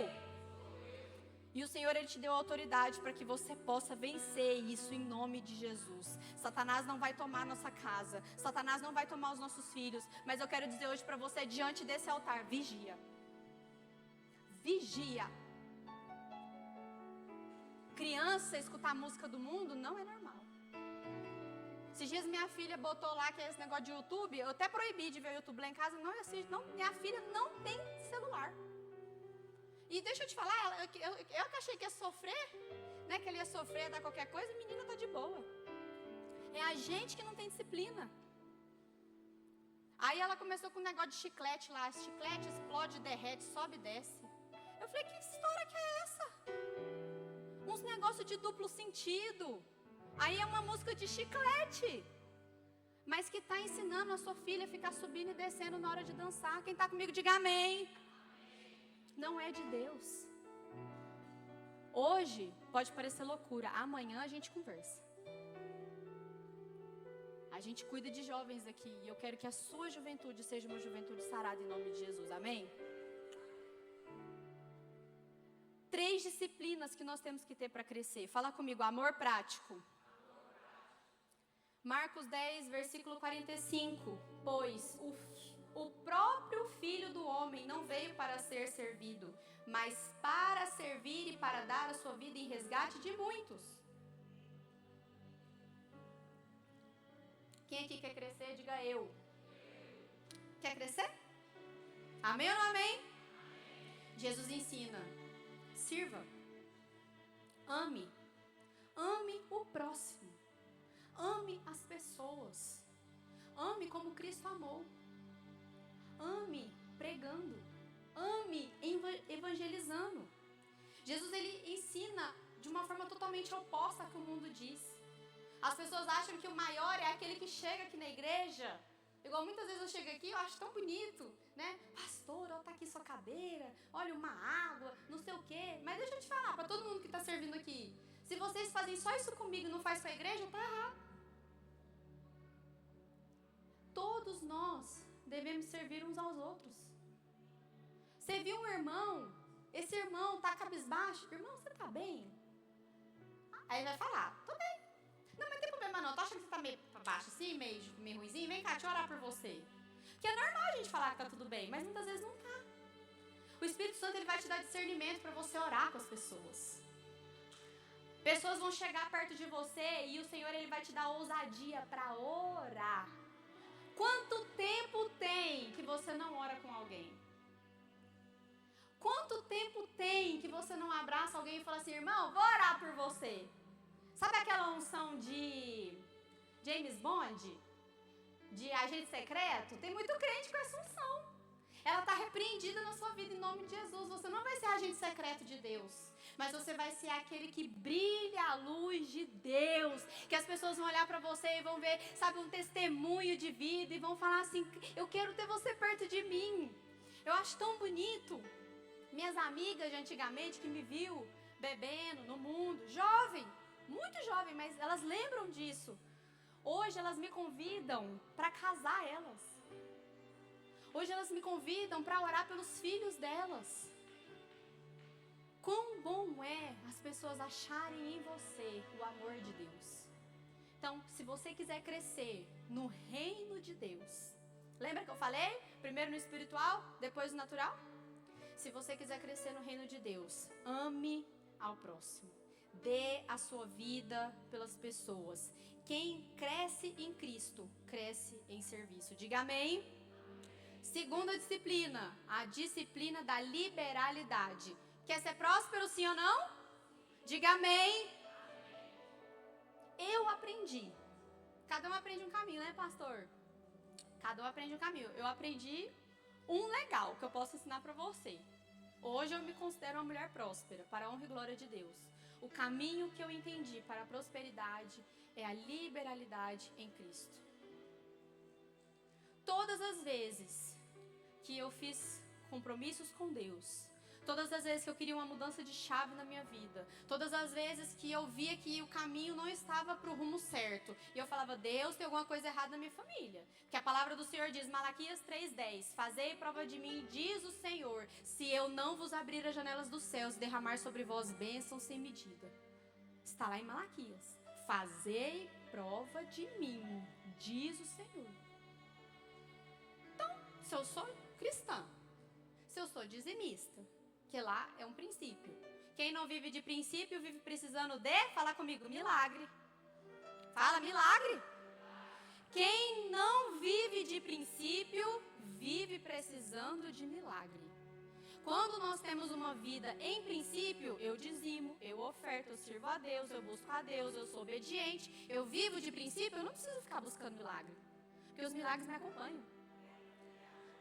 E o Senhor, Ele te deu autoridade para que você possa vencer isso em nome de Jesus. Satanás não vai tomar nossa casa. Satanás não vai tomar os nossos filhos. Mas eu quero dizer hoje para você, diante desse altar, vigia. Vigia. Criança escutar a música do mundo não é normal. Esses dias minha filha botou lá que é esse negócio de YouTube. Eu até proibi de ver o YouTube lá em casa. Não assisto, não, minha filha não tem celular. E deixa eu te falar, eu que achei que ia sofrer, né, que ele ia sofrer, dar qualquer coisa, a menina tá de boa. É a gente que não tem disciplina. Aí ela começou com um negócio de chiclete lá, chiclete explode, derrete, sobe e desce. Eu falei, que história que é essa? Uns negócios de duplo sentido. Aí é uma música de chiclete. Mas que está ensinando a sua filha a ficar subindo e descendo na hora de dançar. Quem está comigo, diga amém. Não é de Deus. Hoje pode parecer loucura, amanhã a gente conversa. A gente cuida de jovens aqui e eu quero que a sua juventude seja uma juventude sarada em nome de Jesus, amém? 3 disciplinas que nós temos que ter para crescer. Fala comigo, amor prático. Marcos 10, versículo 45. Pois o próprio Filho do Homem não veio para ser servido, mas para servir e para dar a sua vida em resgate de muitos. Quem aqui quer crescer, diga eu. Quer crescer? Amém ou não amém? Jesus ensina, sirva, ame, ame o próximo, ame as pessoas, ame como Cristo amou. Ame pregando, ame evangelizando. Jesus, Ele ensina de uma forma totalmente oposta ao que o mundo diz. As pessoas acham que o maior é aquele que chega aqui na igreja. Igual muitas vezes eu chego aqui, eu acho tão bonito, né? Pastor, ó, tá aqui sua cadeira, olha uma água, não sei o quê. Mas deixa eu te falar, pra todo mundo que tá servindo aqui, se vocês fazem só isso comigo e não faz com a igreja, tá errado. Todos nós devemos servir uns aos outros. Você viu um irmão, esse irmão tá cabisbaixo, irmão, você tá bem? Aí vai falar, tô bem. Não, mas não tem problema não, tô achando que você tá meio pra baixo assim, meio ruimzinho, vem cá, deixa eu orar por você. Porque é normal a gente falar que tá tudo bem, mas muitas vezes não tá. O Espírito Santo, ele vai te dar discernimento para você orar com as pessoas. Pessoas vão chegar perto de você e o Senhor, ele vai te dar ousadia para orar. Quanto tempo tem que você não ora com alguém? Quanto tempo tem que você não abraça alguém e fala assim, irmão, vou orar por você? Sabe aquela unção de James Bond? De agente secreto? Tem muito crente com essa unção. Ela está repreendida na sua vida em nome de Jesus. Você não vai ser agente secreto de Deus, mas você vai ser aquele que brilha a luz de Deus, que as pessoas vão olhar para você e vão ver, sabe, um testemunho de vida e vão falar assim, eu quero ter você perto de mim. Eu acho tão bonito. Minhas amigas de antigamente que me viu bebendo no mundo, jovem, muito jovem, mas elas lembram disso. Hoje elas me convidam para casar elas. Hoje elas me convidam para orar pelos filhos delas. Quão bom é as pessoas acharem em você o amor de Deus. Então, se você quiser crescer no reino de Deus, lembra que eu falei? Primeiro no espiritual, depois no natural? Se você quiser crescer no reino de Deus, ame ao próximo. Dê a sua vida pelas pessoas. Quem cresce em Cristo, cresce em serviço. Diga amém. Segunda disciplina, a disciplina da liberalidade. Quer ser próspero, sim ou não? Diga amém. Eu aprendi. Cada um aprende um caminho, né, pastor? Cada um aprende um caminho. Eu aprendi um legal que eu posso ensinar para você. Hoje eu me considero uma mulher próspera, para a honra e glória de Deus. O caminho que eu entendi para a prosperidade é a liberalidade em Cristo. Todas as vezes que eu fiz compromissos com Deus, todas as vezes que eu queria uma mudança de chave na minha vida, todas as vezes que eu via que o caminho não estava para o rumo certo, e eu falava, Deus, tem alguma coisa errada na minha família. Porque a palavra do Senhor diz, Malaquias 3:10, fazei prova de mim, diz o Senhor, se eu não vos abrir as janelas dos céus e derramar sobre vós bênçãos sem medida. Está lá em Malaquias. Fazei prova de mim, diz o Senhor. Então, se eu sou cristã, se eu sou dizimista, que lá é um princípio. Quem não vive de princípio, vive precisando de, fala comigo, milagre. Fala, milagre. Quem não vive de princípio, vive precisando de milagre. Quando nós temos uma vida em princípio, eu dizimo, eu oferto, eu sirvo a Deus, eu busco a Deus, eu sou obediente, eu vivo de princípio, eu não preciso ficar buscando milagre, porque os milagres me acompanham.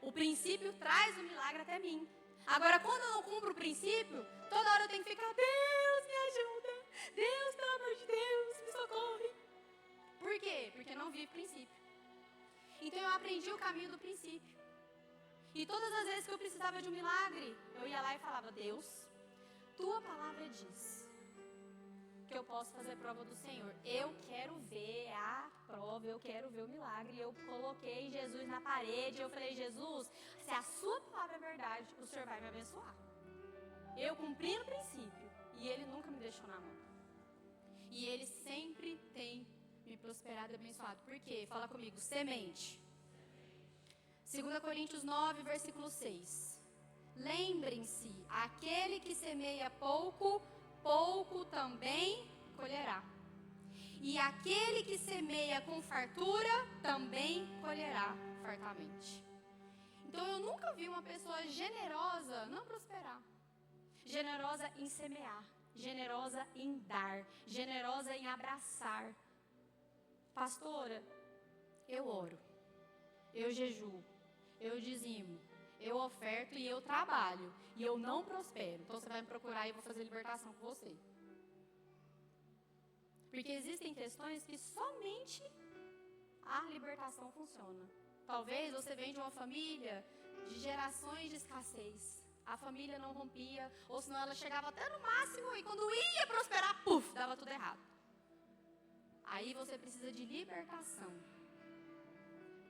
O princípio traz o milagre até mim. Agora, quando eu não cumpro o princípio, toda hora eu tenho que ficar, Deus, me ajuda, Deus, pelo amor de Deus, me socorre. Por quê? Porque não vive princípio. Então eu aprendi o caminho do princípio. E todas as vezes que eu precisava de um milagre, eu ia lá e falava, Deus, tua palavra diz que eu posso fazer prova do Senhor. Eu quero ver a prova, eu quero ver o milagre. Eu coloquei Jesus na parede, eu falei, Jesus, se a sua palavra é verdade, o Senhor vai me abençoar. Eu cumpri no princípio e Ele nunca me deixou na mão. E Ele sempre tem me prosperado e abençoado. Por quê? Fala comigo, semente. 2 Coríntios 9, versículo 6. Lembrem-se, aquele que semeia pouco, pouco também colherá. E aquele que semeia com fartura, também colherá fartamente. Então eu nunca vi uma pessoa generosa não prosperar. Generosa em semear, generosa em dar, generosa em abraçar. Pastora, eu oro, eu jejuo, eu dizimo, eu oferto e eu trabalho. E eu não prospero. Então você vai me procurar e eu vou fazer libertação com você. Porque existem questões que somente a libertação funciona. Talvez você vem de uma família de gerações de escassez. A família não rompia, ou senão ela chegava até no máximo e quando ia prosperar, puf, dava tudo errado. Aí você precisa de libertação.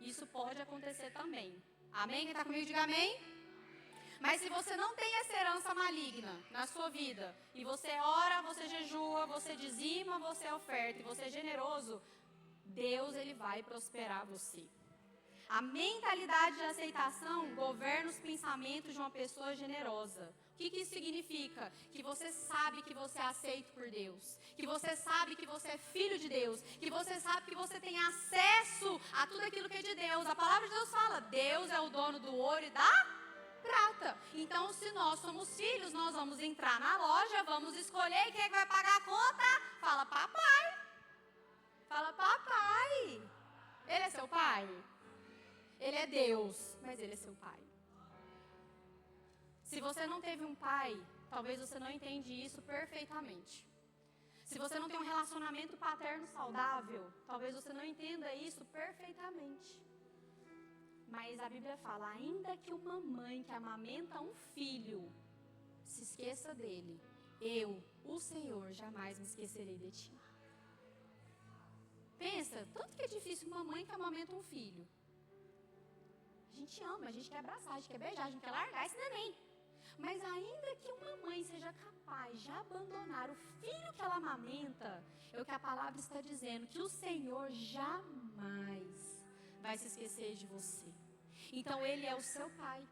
Isso pode acontecer também. Amém? Quem está comigo, diga amém. Mas se você não tem essa herança maligna na sua vida, e você ora, você jejua, você dizima, você oferta, e você é generoso, Deus, Ele vai prosperar você. A mentalidade de aceitação governa os pensamentos de uma pessoa generosa. O que isso significa? Que você sabe que você é aceito por Deus, que você sabe que você é filho de Deus, que você sabe que você tem acesso a tudo aquilo que é de Deus. A palavra de Deus fala, Deus é o dono do ouro e da prata. Então, se nós somos filhos, nós vamos entrar na loja, vamos escolher quem é que vai pagar a conta. Fala, papai. Fala, papai. Ele é seu pai? Ele é Deus, mas Ele é seu pai. Se você não teve um pai, talvez você não entende isso perfeitamente. Se você não tem um relacionamento paterno saudável, talvez você não entenda isso perfeitamente. Mas a Bíblia fala, ainda que uma mãe que amamenta um filho se esqueça dele, eu, o Senhor, jamais me esquecerei de ti. Pensa, tanto que é difícil uma mãe que amamenta um filho. A gente ama, a gente quer abraçar, a gente quer beijar, a gente quer largar esse neném. Mas ainda que uma mãe seja capaz de abandonar o filho que ela amamenta, é o que a palavra está dizendo, que o Senhor jamais vai se esquecer de você. Então Ele é o seu pai.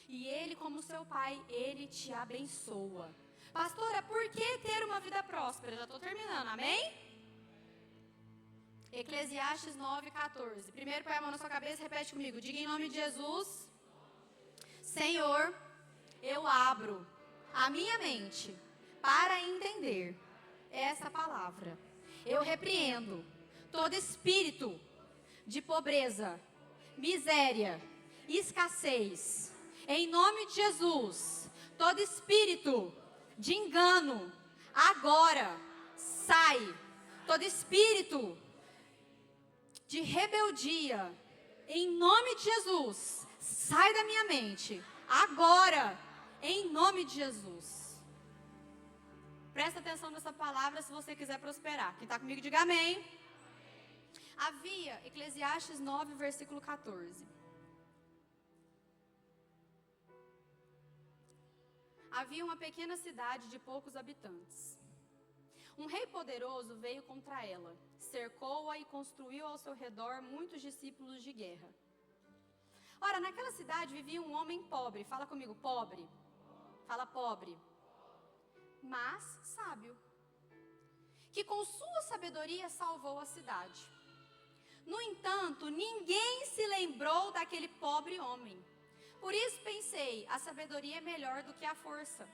E Ele, como seu pai, Ele te abençoa. Pastora, por que ter uma vida próspera? Já estou terminando, amém? Eclesiastes 9:14. Primeiro põe a mão na sua cabeça e repete comigo. Diga em nome de Jesus. Senhor, eu abro a minha mente para entender essa palavra. Eu repreendo todo espírito de pobreza, miséria, escassez. Em nome de Jesus, todo espírito de engano, agora sai. Todo espírito de rebeldia, em nome de Jesus, sai da minha mente, agora, em nome de Jesus. Presta atenção nessa palavra se você quiser prosperar. Quem está comigo, diga amém. Havia, Eclesiastes 9, versículo 14. Havia uma pequena cidade de poucos habitantes. Um rei poderoso veio contra ela, cercou-a e construiu ao seu redor muitos discípulos de guerra. Ora, naquela cidade vivia um homem pobre. Fala comigo, pobre. Fala pobre. Mas sábio, que com sua sabedoria salvou a cidade. No entanto, ninguém se lembrou daquele pobre homem. Por isso pensei, a sabedoria é melhor do que a força.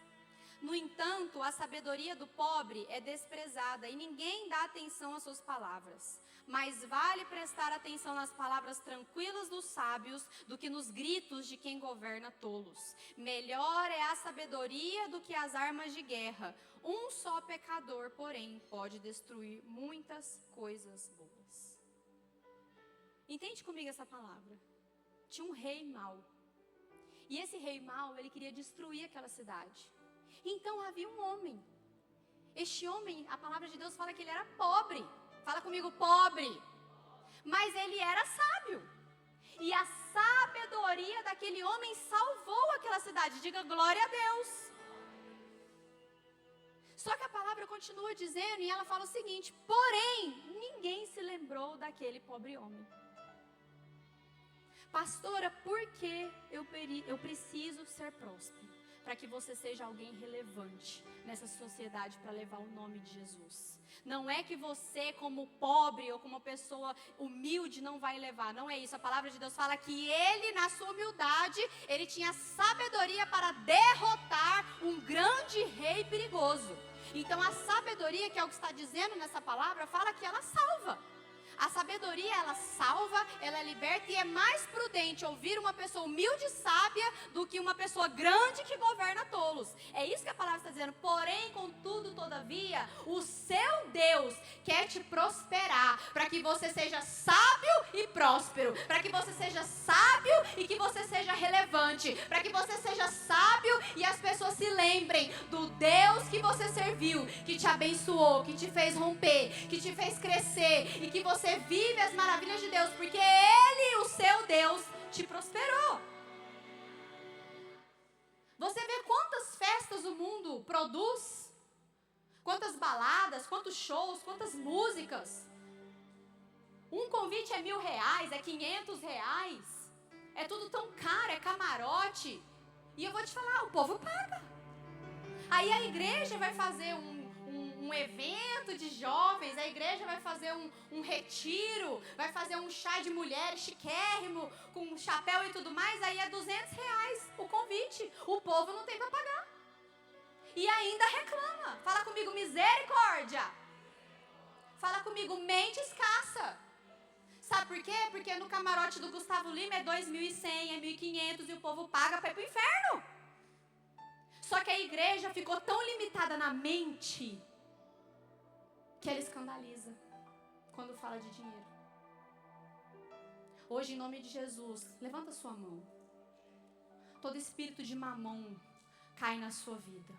No entanto, a sabedoria do pobre é desprezada e ninguém dá atenção às suas palavras. Mais vale prestar atenção nas palavras tranquilas dos sábios do que nos gritos de quem governa tolos. Melhor é a sabedoria do que as armas de guerra. Um só pecador, porém, pode destruir muitas coisas boas. Entende comigo essa palavra? Tinha um rei mau. E esse rei mau, ele queria destruir aquela cidade. Então havia um homem. Este homem, a palavra de Deus fala que ele era pobre. Fala comigo, pobre. Mas ele era sábio. E a sabedoria daquele homem salvou aquela cidade. Diga glória a Deus. Só que a palavra continua dizendo e ela fala o seguinte: porém, ninguém se lembrou daquele pobre homem. Pastora, por que eu preciso ser próspero? Para que você seja alguém relevante nessa sociedade para levar o nome de Jesus. Não é que você, como pobre ou como pessoa humilde, não vai levar. Não é isso. A palavra de Deus fala que ele, na sua humildade, ele tinha sabedoria para derrotar um grande rei perigoso. Então a sabedoria, que é o que está dizendo nessa palavra, fala que ela salva. A sabedoria, ela salva, ela liberta, e é mais prudente ouvir uma pessoa humilde e sábia do que uma pessoa grande que governa tolos. É isso que a palavra está dizendo. Porém, contudo, todavia, o seu Deus quer te prosperar, para que você seja sábio e próspero, para que você seja sábio e que você seja relevante, para que você seja sábio e as pessoas se lembrem do Deus que você serviu, que te abençoou, que te fez romper, que te fez crescer e que você vive as maravilhas de Deus, porque Ele, o seu Deus, te prosperou. Você vê quantas festas o mundo produz? Quantas baladas, quantos shows, quantas músicas? Um convite é R$1.000, é R$500. É tudo tão caro, é camarote. E eu vou te falar, o povo paga. Aí a igreja vai fazer um evento de jovens, a igreja vai fazer um retiro, vai fazer um chá de mulheres chiquérrimo, com chapéu e tudo mais, aí é R$200 o convite. O povo não tem para pagar. E ainda reclama. Fala comigo, misericórdia. Fala comigo, mente escassa. Sabe por quê? Porque no camarote do Gustavo Lima é 2.100, é 1.500 e o povo paga para ir pro inferno. Só que a igreja ficou tão limitada na mente que ela escandaliza quando fala de dinheiro. Hoje, em nome de Jesus, levanta sua mão. Todo espírito de mamão cai na sua vida.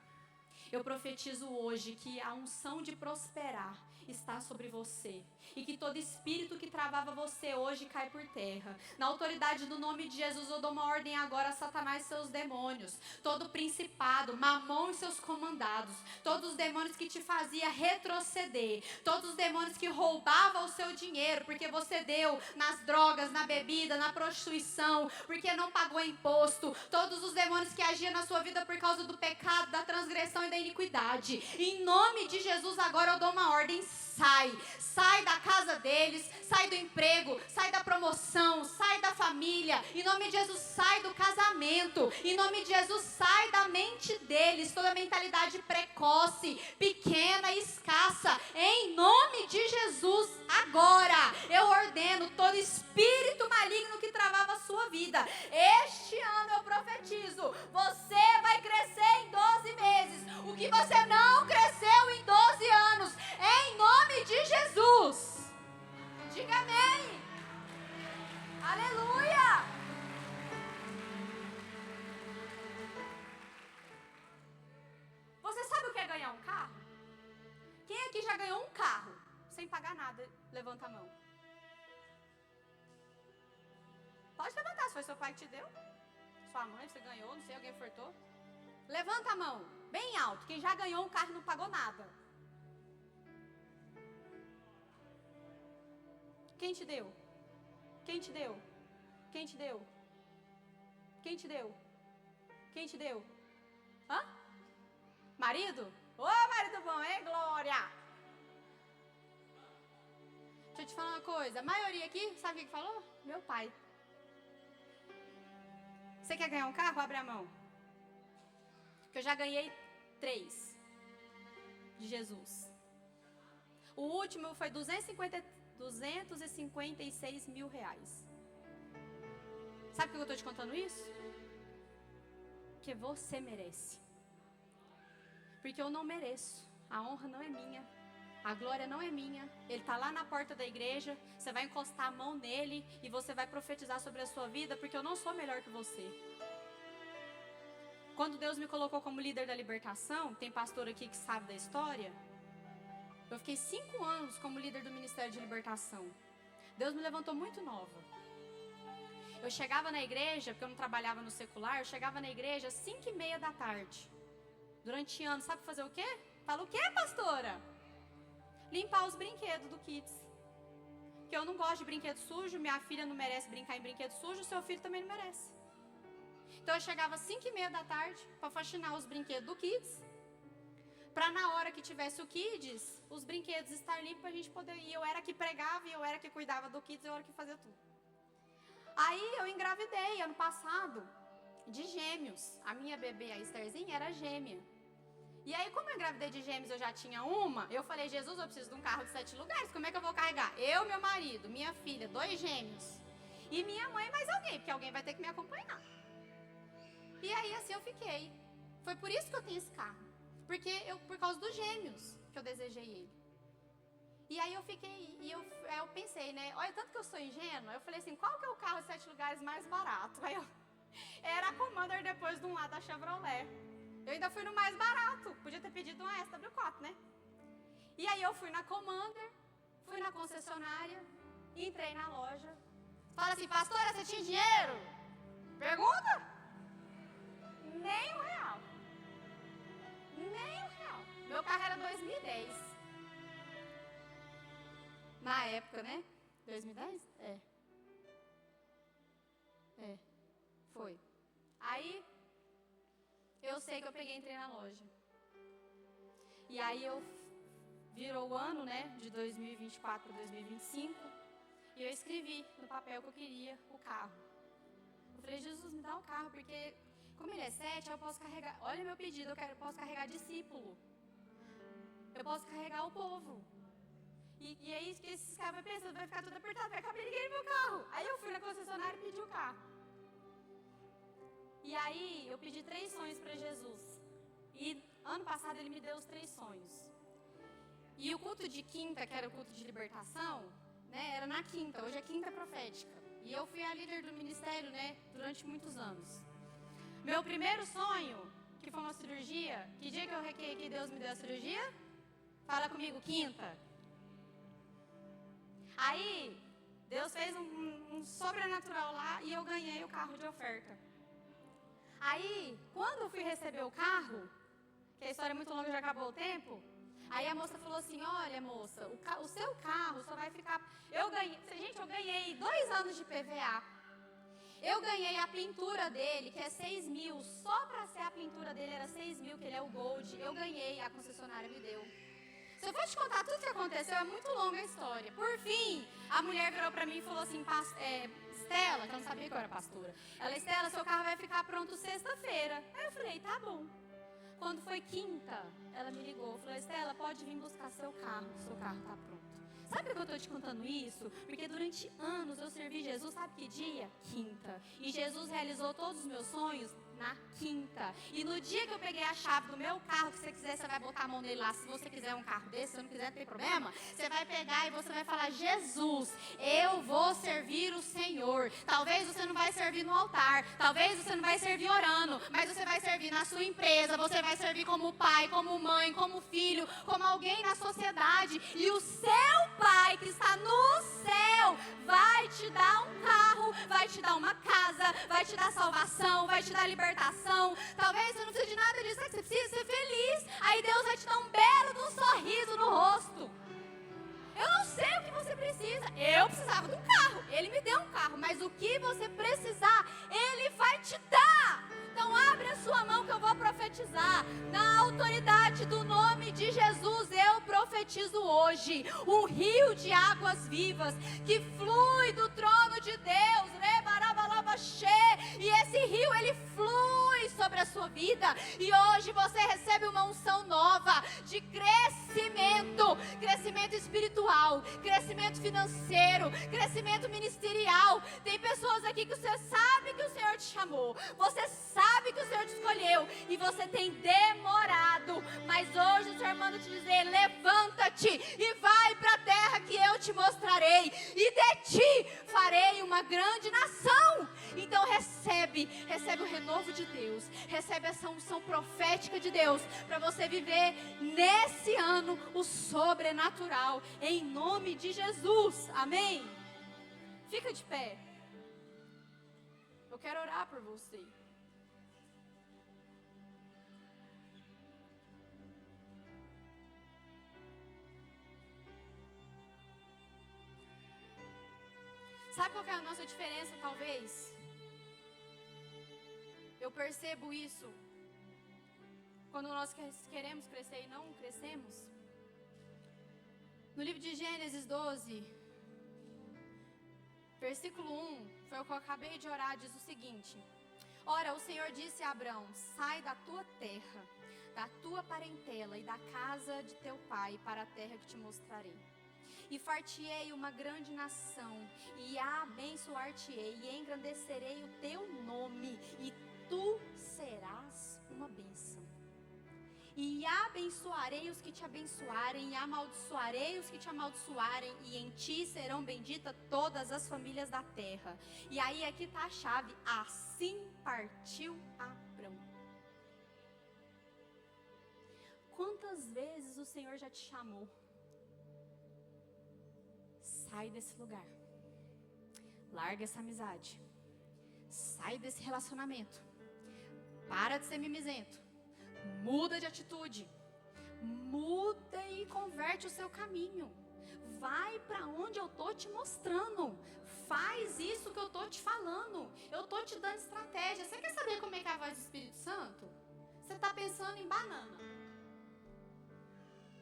Eu profetizo hoje que a unção de prosperar está sobre você. E que todo espírito que travava você hoje cai por terra. Na autoridade do nome de Jesus, eu dou uma ordem agora a Satanás e seus demônios. Todo principado, Mamon e seus comandados. Todos os demônios que te fazia retroceder. Todos os demônios que roubavam o seu dinheiro. Porque você deu nas drogas, na bebida, na prostituição. Porque não pagou imposto. Todos os demônios que agiam na sua vida por causa do pecado, da transgressão e da iniquidade. Em nome de Jesus, agora eu dou uma ordem. Sai da casa deles, sai do emprego, sai da promoção, sai da família, em nome de Jesus sai do casamento, em nome de Jesus sai da mente deles, toda mentalidade precoce, pequena e escassa, em nome de Jesus, agora eu ordeno todo espírito maligno que travava a sua vida, este ano eu profetizo, você vai crescer em 12 meses, o que você não cresceu em 12 anos, em nome de Jesus. Diga amém. Aleluia. Você sabe o que é ganhar um carro? Quem aqui já ganhou um carro sem pagar nada? Levanta a mão. Pode levantar, se foi seu pai que te deu. Sua mãe, você ganhou, não sei, alguém furtou. Levanta a mão, bem alto. Quem já ganhou um carro e não pagou nada. Quem te deu? Quem te deu? Quem te deu? Quem te deu? Quem te deu? Hã? Marido? Ô, marido bom, hein, Glória? Deixa eu te falar uma coisa. A maioria aqui, sabe o que falou? Meu pai. Você quer ganhar um carro? Abre a mão. Porque eu já ganhei 3 de Jesus. O último foi 256 mil reais. Sabe por que eu estou te contando isso? Porque você merece. Porque eu não mereço. A honra não é minha. A glória não é minha. Ele está lá na porta da igreja. Você vai encostar a mão nele e você vai profetizar sobre a sua vida, porque eu não sou melhor que você. Quando Deus me colocou como líder da libertação, tem pastor aqui que sabe da história. Eu fiquei 5 anos como líder do Ministério de Libertação. Deus me levantou muito nova. Eu chegava na igreja, porque eu não trabalhava no secular, eu chegava na igreja às 5h30 da tarde. Durante anos, sabe fazer o quê? Fala o quê, pastora? Limpar os brinquedos do Kids. Porque eu não gosto de brinquedo sujo, minha filha não merece brincar em brinquedo sujo, seu filho também não merece. Então eu chegava às 5h30 da tarde para faxinar os brinquedos do Kids. Para na hora que tivesse o Kids, os brinquedos estar limpos para a gente poder ir. Eu era que pregava e eu era que cuidava do Kids, eu era que fazia tudo. Aí eu engravidei ano passado de gêmeos. A minha bebê, a Estherzinha, era gêmea. E aí, como eu engravidei de gêmeos, eu já tinha uma, eu falei, Jesus, eu preciso de um carro de 7 lugares, como é que eu vou carregar? Eu, meu marido, minha filha, 2 gêmeos, e minha mãe e mais alguém, porque alguém vai ter que me acompanhar. E aí, assim eu fiquei. Foi por isso que eu tenho esse carro. Por causa dos gêmeos que eu desejei ele. E aí eu fiquei, eu pensei, né? Olha, tanto que eu sou ingênua, eu falei assim, qual que é o carro de 7 lugares mais barato? Aí era a Commander depois de um lado da Chevrolet. Eu ainda fui no mais barato, podia ter pedido uma SW4, né? E aí eu fui na Commander, fui na concessionária, entrei na loja. Fala assim, pastora, você tinha dinheiro? Pergunta? Nem R$1. Nem R$1. Meu carro era 2010. Na época, né? 2010? Foi. Aí, eu sei que eu peguei e entrei na loja. E aí, virou o ano, né? De 2024 para 2025. E eu escrevi no papel que eu queria o carro. Eu falei, Jesus, me dá um carro, porque como ele é 7, eu posso carregar. Olha meu pedido, eu posso carregar discípulo. Eu posso carregar o povo. E aí, esses caras vão pensando, vai ficar tudo apertado, vai caber ninguém no meu carro. Aí eu fui na concessionária e pedi o carro. E aí, eu pedi 3 sonhos para Jesus. E ano passado ele me deu os 3 sonhos. E o culto de quinta, que era o culto de libertação, né, era na quinta, hoje é quinta profética. E eu fui a líder do ministério, né, durante muitos anos. Meu primeiro sonho, que foi uma cirurgia, que dia que eu requei que Deus me deu a cirurgia? Fala comigo, quinta. Aí, Deus fez um sobrenatural lá e eu ganhei o carro de oferta. Aí, quando eu fui receber o carro, que a história é muito longa, já acabou o tempo, aí a moça falou assim, olha moça, o seu carro só vai ficar... Gente, eu ganhei 2 anos de PVA. Eu ganhei a pintura dele, que é 6 mil, só para ser a pintura dele era 6 mil, que ele é o Gold. Eu ganhei, a concessionária me deu. Se eu for te contar tudo que aconteceu, é muito longa a história. Por fim, a mulher virou pra mim e falou assim, Estela, que eu não sabia que eu era pastora. Ela, Estela, seu carro vai ficar pronto sexta-feira. Aí eu falei, tá bom. Quando foi quinta, ela me ligou, falou, Estela, pode vir buscar seu carro tá pronto. Sabe por que eu estou te contando isso? Porque durante anos eu servi Jesus, sabe que dia? Quinta. E Jesus realizou todos os meus sonhos na quinta. E no dia que eu peguei a chave do meu carro, que você quiser, você vai botar a mão nele lá. Se você quiser um carro desse, se não quiser, não tem problema. Você vai pegar e você vai falar, Jesus, eu vou servir o Senhor. Talvez você não vai servir no altar, talvez você não vai servir orando, mas você vai servir na sua empresa, você vai servir como pai, como mãe, como filho, como alguém na sociedade. E o seu Pai que está no céu vai te dar um carro, vai te dar uma casa, vai te dar salvação, vai te dar libertação. Talvez você não precise de nada disso, sabe que você precisa ser feliz. Aí Deus vai te dar um belo de um sorriso no rosto. Eu não sei o que você precisa. Eu precisava de um carro, Ele me deu um carro, mas o que você precisar, Ele vai te dar. Então abre a sua mão que eu vou profetizar. Na autoridade do nome de Jesus, eu profetizo hoje um rio de águas vivas que flui do trono de Deus. E esse rio, ele flui sobre a sua vida. E hoje você recebe uma unção nova de crescimento. Crescimento espiritual, crescimento financeiro, crescimento ministerial. Tem pessoas aqui que você sabe que o Senhor te chamou. Você sabe que o Senhor te escolheu. E você tem demorado. Mas hoje o Senhor manda te dizer, levanta-te e vai para a terra que eu te mostrarei. E de ti farei uma grande nação. Então recebe o renovo de Deus, recebe essa unção profética de Deus, para você viver nesse ano o sobrenatural, em nome de Jesus, amém? Fica de pé, eu quero orar por você. Sabe qual que é a nossa diferença, talvez? Eu percebo isso quando nós queremos crescer e não crescemos. No livro de Gênesis 12, versículo 1, foi o que eu acabei de orar, diz o seguinte: Ora, o Senhor disse a Abrão, sai da tua terra, da tua parentela e da casa de teu pai para a terra que te mostrarei. E far-te-ei uma grande nação, e a abençoar-te-ei, e engrandecerei o teu nome, e tu serás uma bênção. E abençoarei os que te abençoarem, e amaldiçoarei os que te amaldiçoarem, e em ti serão benditas todas as famílias da terra. E aí aqui está a chave: assim partiu Abrão. Quantas vezes o Senhor já te chamou? Sai desse lugar. Larga essa amizade. Sai desse relacionamento. Para de ser mimizento. Muda de atitude. Muda e converte o seu caminho. Vai para onde eu tô te mostrando. Faz isso que eu tô te falando. Eu tô te dando estratégia. Você quer saber como é que é a voz do Espírito Santo? Você tá pensando em banana.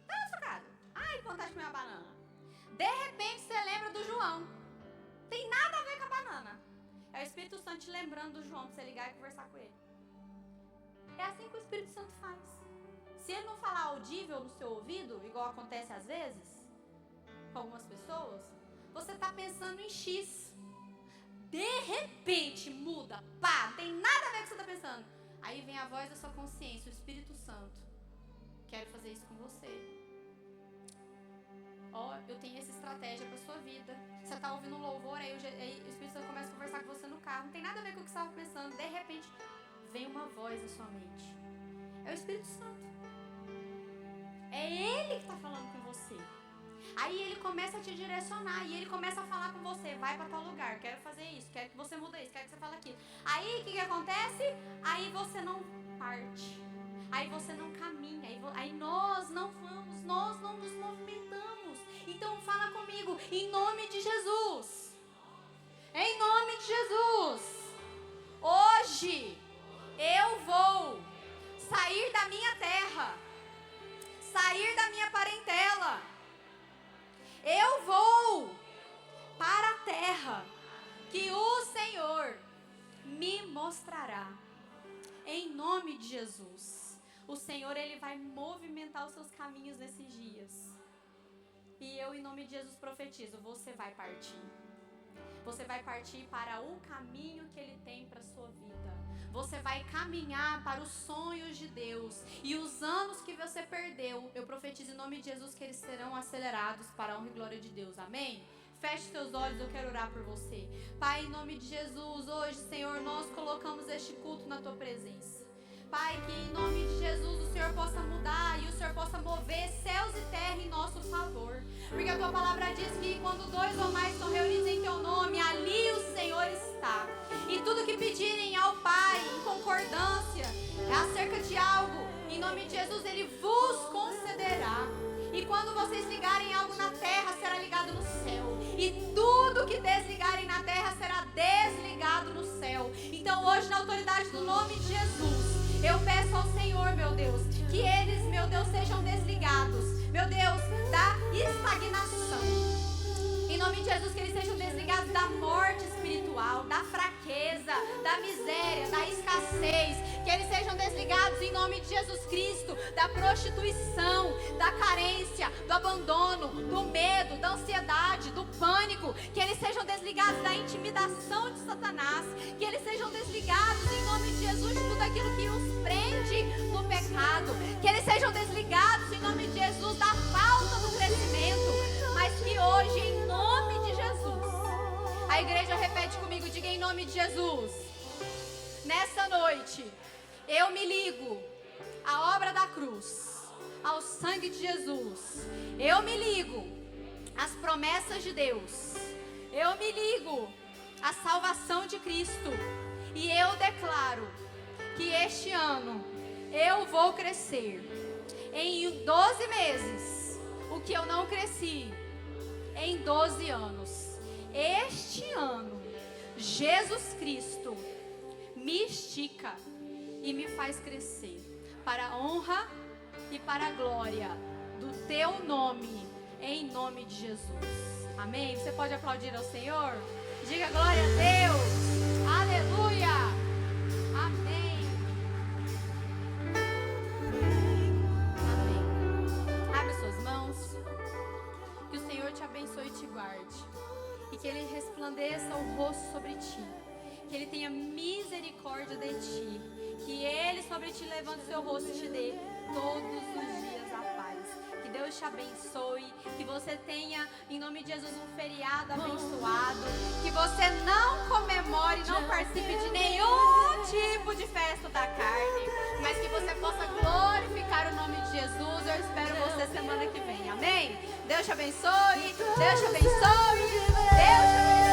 Tá socado? Ai, que vontade de comer uma banana. De repente você lembra do João. Tem nada a ver com a banana. É o Espírito Santo te lembrando do João pra você ligar e conversar com ele. É assim que o Espírito Santo faz. Se ele não falar audível no seu ouvido, igual acontece às vezes com algumas pessoas, você tá pensando em X. De repente muda. Pá, não tem nada a ver com o que você tá pensando. Aí vem a voz da sua consciência, o Espírito Santo. Quero fazer isso com você. Eu tenho essa estratégia para sua vida. Você tá ouvindo um louvor, aí o Espírito Santo começa a conversar com você no carro. Não tem nada a ver com o que você estava pensando. De repente, vem uma voz na sua mente. É o Espírito Santo. É Ele que está falando com você. Aí Ele começa a te direcionar. E Ele começa a falar com você. Vai para tal lugar, quero fazer isso, quero que você mude isso, quero que você fale aquilo. Aí, o que acontece? Aí você não parte. Aí você não caminha. Aí nós não vamos, nós não nos movimentamos. Então fala comigo, em nome de Jesus. Em nome de Jesus. Hoje eu vou sair da minha terra, sair da minha parentela. Eu vou para a terra que o Senhor me mostrará. Em nome de Jesus. O Senhor, Ele vai movimentar os seus caminhos nesses dias. E eu, em nome de Jesus, profetizo, você vai partir. Você vai partir para o caminho que Ele tem para a sua vida. Você vai caminhar para os sonhos de Deus. E os anos que você perdeu, eu profetizo em nome de Jesus que eles serão acelerados para a honra e glória de Deus. Amém? Feche seus olhos, eu quero orar por você. Pai, em nome de Jesus, hoje, Senhor, nós colocamos este culto na Tua presença. Pai, que em nome de Jesus o Senhor possa mudar e o Senhor possa mover céus e terra em nosso favor. Porque a Tua palavra diz que quando 2 ou mais estão reunidos em Teu nome, ali o Senhor está. E tudo que pedirem ao Pai em concordância acerca de algo, em nome de Jesus, Ele vos concederá. E quando vocês ligarem algo na terra, será ligado no céu. E tudo que desligarem na terra será desligado no céu. Então hoje, na autoridade do nome de Jesus, eu peço ao Senhor, meu Deus, que eles, meu Deus, sejam desligados, meu Deus, da estagnação. Em nome de Jesus, que eles sejam desligados da morte espiritual, da fraqueza, da miséria, da escassez. Que eles sejam desligados em nome de Jesus Cristo, da prostituição, da carência, do abandono, do medo, da ansiedade, do pânico. Que eles sejam desligados da intimidação de Satanás. Que eles sejam desligados em nome de Jesus de tudo aquilo que os prende no pecado. Que eles sejam desligados em nome de Jesus da falta do crescimento. Mas que hoje, em nome de Jesus, a igreja repete comigo, diga em nome de Jesus. Nessa noite, eu me ligo à obra da cruz, ao sangue de Jesus. Eu me ligo às promessas de Deus. Eu me ligo à salvação de Cristo. E eu declaro que este ano eu vou crescer. Em 12 meses, o que eu não cresci em 12 anos. Este ano, Jesus Cristo me estica e me faz crescer para a honra e para a glória do Teu nome, em nome de Jesus. Amém? Você pode aplaudir ao Senhor? Diga glória a Deus. Aleluia. Amém. que Ele resplandeça o rosto sobre ti, que Ele tenha misericórdia de ti, que Ele sobre ti levante o seu rosto e te dê todos os dias a paz. Que Deus te abençoe, que você tenha, em nome de Jesus, um feriado abençoado, que você não comemore, não participe de nenhum tipo de festa da carne, mas que você possa glorificar o nome de Jesus. Eu espero você semana que vem, amém? Deus te abençoe, Deus te abençoe, Deus te abençoe.